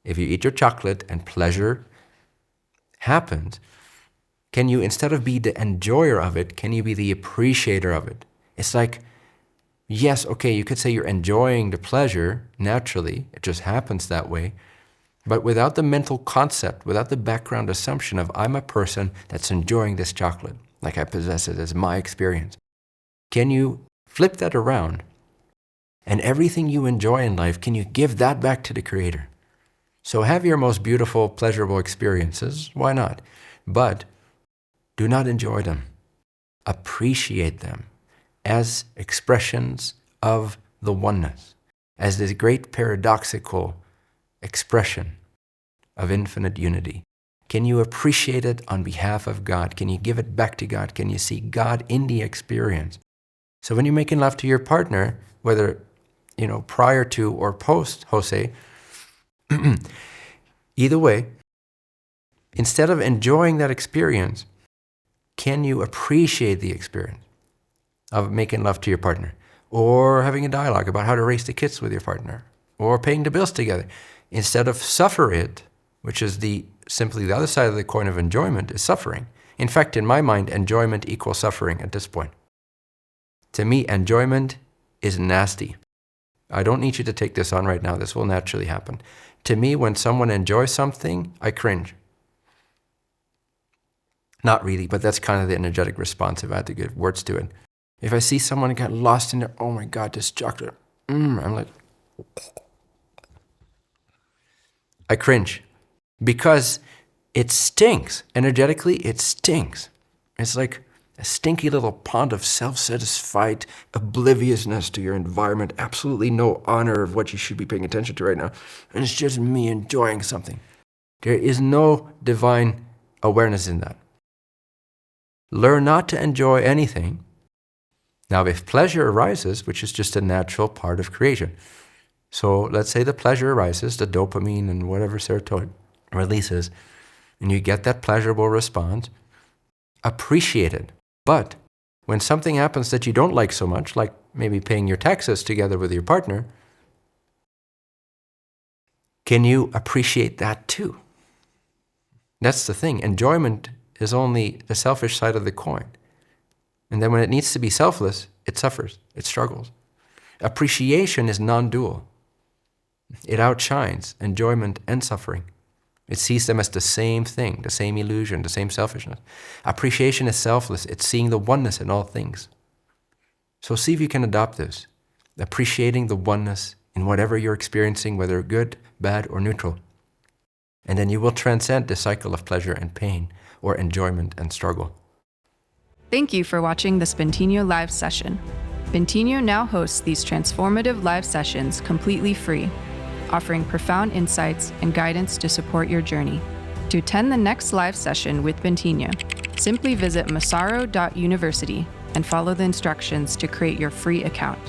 If you eat your chocolate and pleasure happens, can you, instead of be the enjoyer of it, can you be the appreciator of it? It's like, yes, okay, you could say you're enjoying the pleasure naturally. It just happens that way. But without the mental concept, without the background assumption of I'm a person that's enjoying this chocolate, like I possess it as my experience. Can you flip that around? And everything you enjoy in life, can you give that back to the Creator? So have your most beautiful, pleasurable experiences. Why not? But do not enjoy them. Appreciate them as expressions of the oneness, as this great paradoxical expression of infinite unity. Can you appreciate it on behalf of God? Can you give it back to God? Can you see God in the experience? So when you're making love to your partner, whether prior to or post Jose, either way, instead of enjoying that experience, can you appreciate the experience of making love to your partner, or having a dialogue about how to raise the kids with your partner, or paying the bills together? Instead of suffer it, which is simply the other side of the coin of enjoyment, is suffering. In fact, in my mind, enjoyment equals suffering at this point. To me, enjoyment is nasty. I don't need you to take this on right now. This will naturally happen. To me, when someone enjoys something, I cringe. Not really, but that's kind of the energetic response if I had to give words to it. If I see someone get lost in there, oh my God, this chocolate, I'm like, I cringe. Because it stinks. Energetically, it stinks. It's like a stinky little pond of self-satisfied obliviousness to your environment. Absolutely no honor of what you should be paying attention to right now. And it's just me enjoying something. There is no divine awareness in that. Learn not to enjoy anything. Now, if pleasure arises, which is just a natural part of creation, So let's say the pleasure arises, the dopamine and whatever serotonin releases, and you get that pleasurable response. Appreciate it. But when something happens that you don't like so much, like maybe paying your taxes together with your partner, can you appreciate that too? That's the thing. Enjoyment is only the selfish side of the coin. And then when it needs to be selfless, it suffers, it struggles. Appreciation is non-dual. It outshines enjoyment and suffering. It sees them as the same thing, the same illusion, the same selfishness. Appreciation is selfless. It's seeing the oneness in all things. So see if you can adopt this, appreciating the oneness in whatever you're experiencing, whether good, bad, or neutral. And then you will transcend the cycle of pleasure and pain, or enjoyment and struggle. Thank you for watching this Bentinho live session. Bentinho now hosts these transformative live sessions completely free, offering profound insights and guidance to support your journey. To attend the next live session with Bentinho, simply visit massaro.university and follow the instructions to create your free account.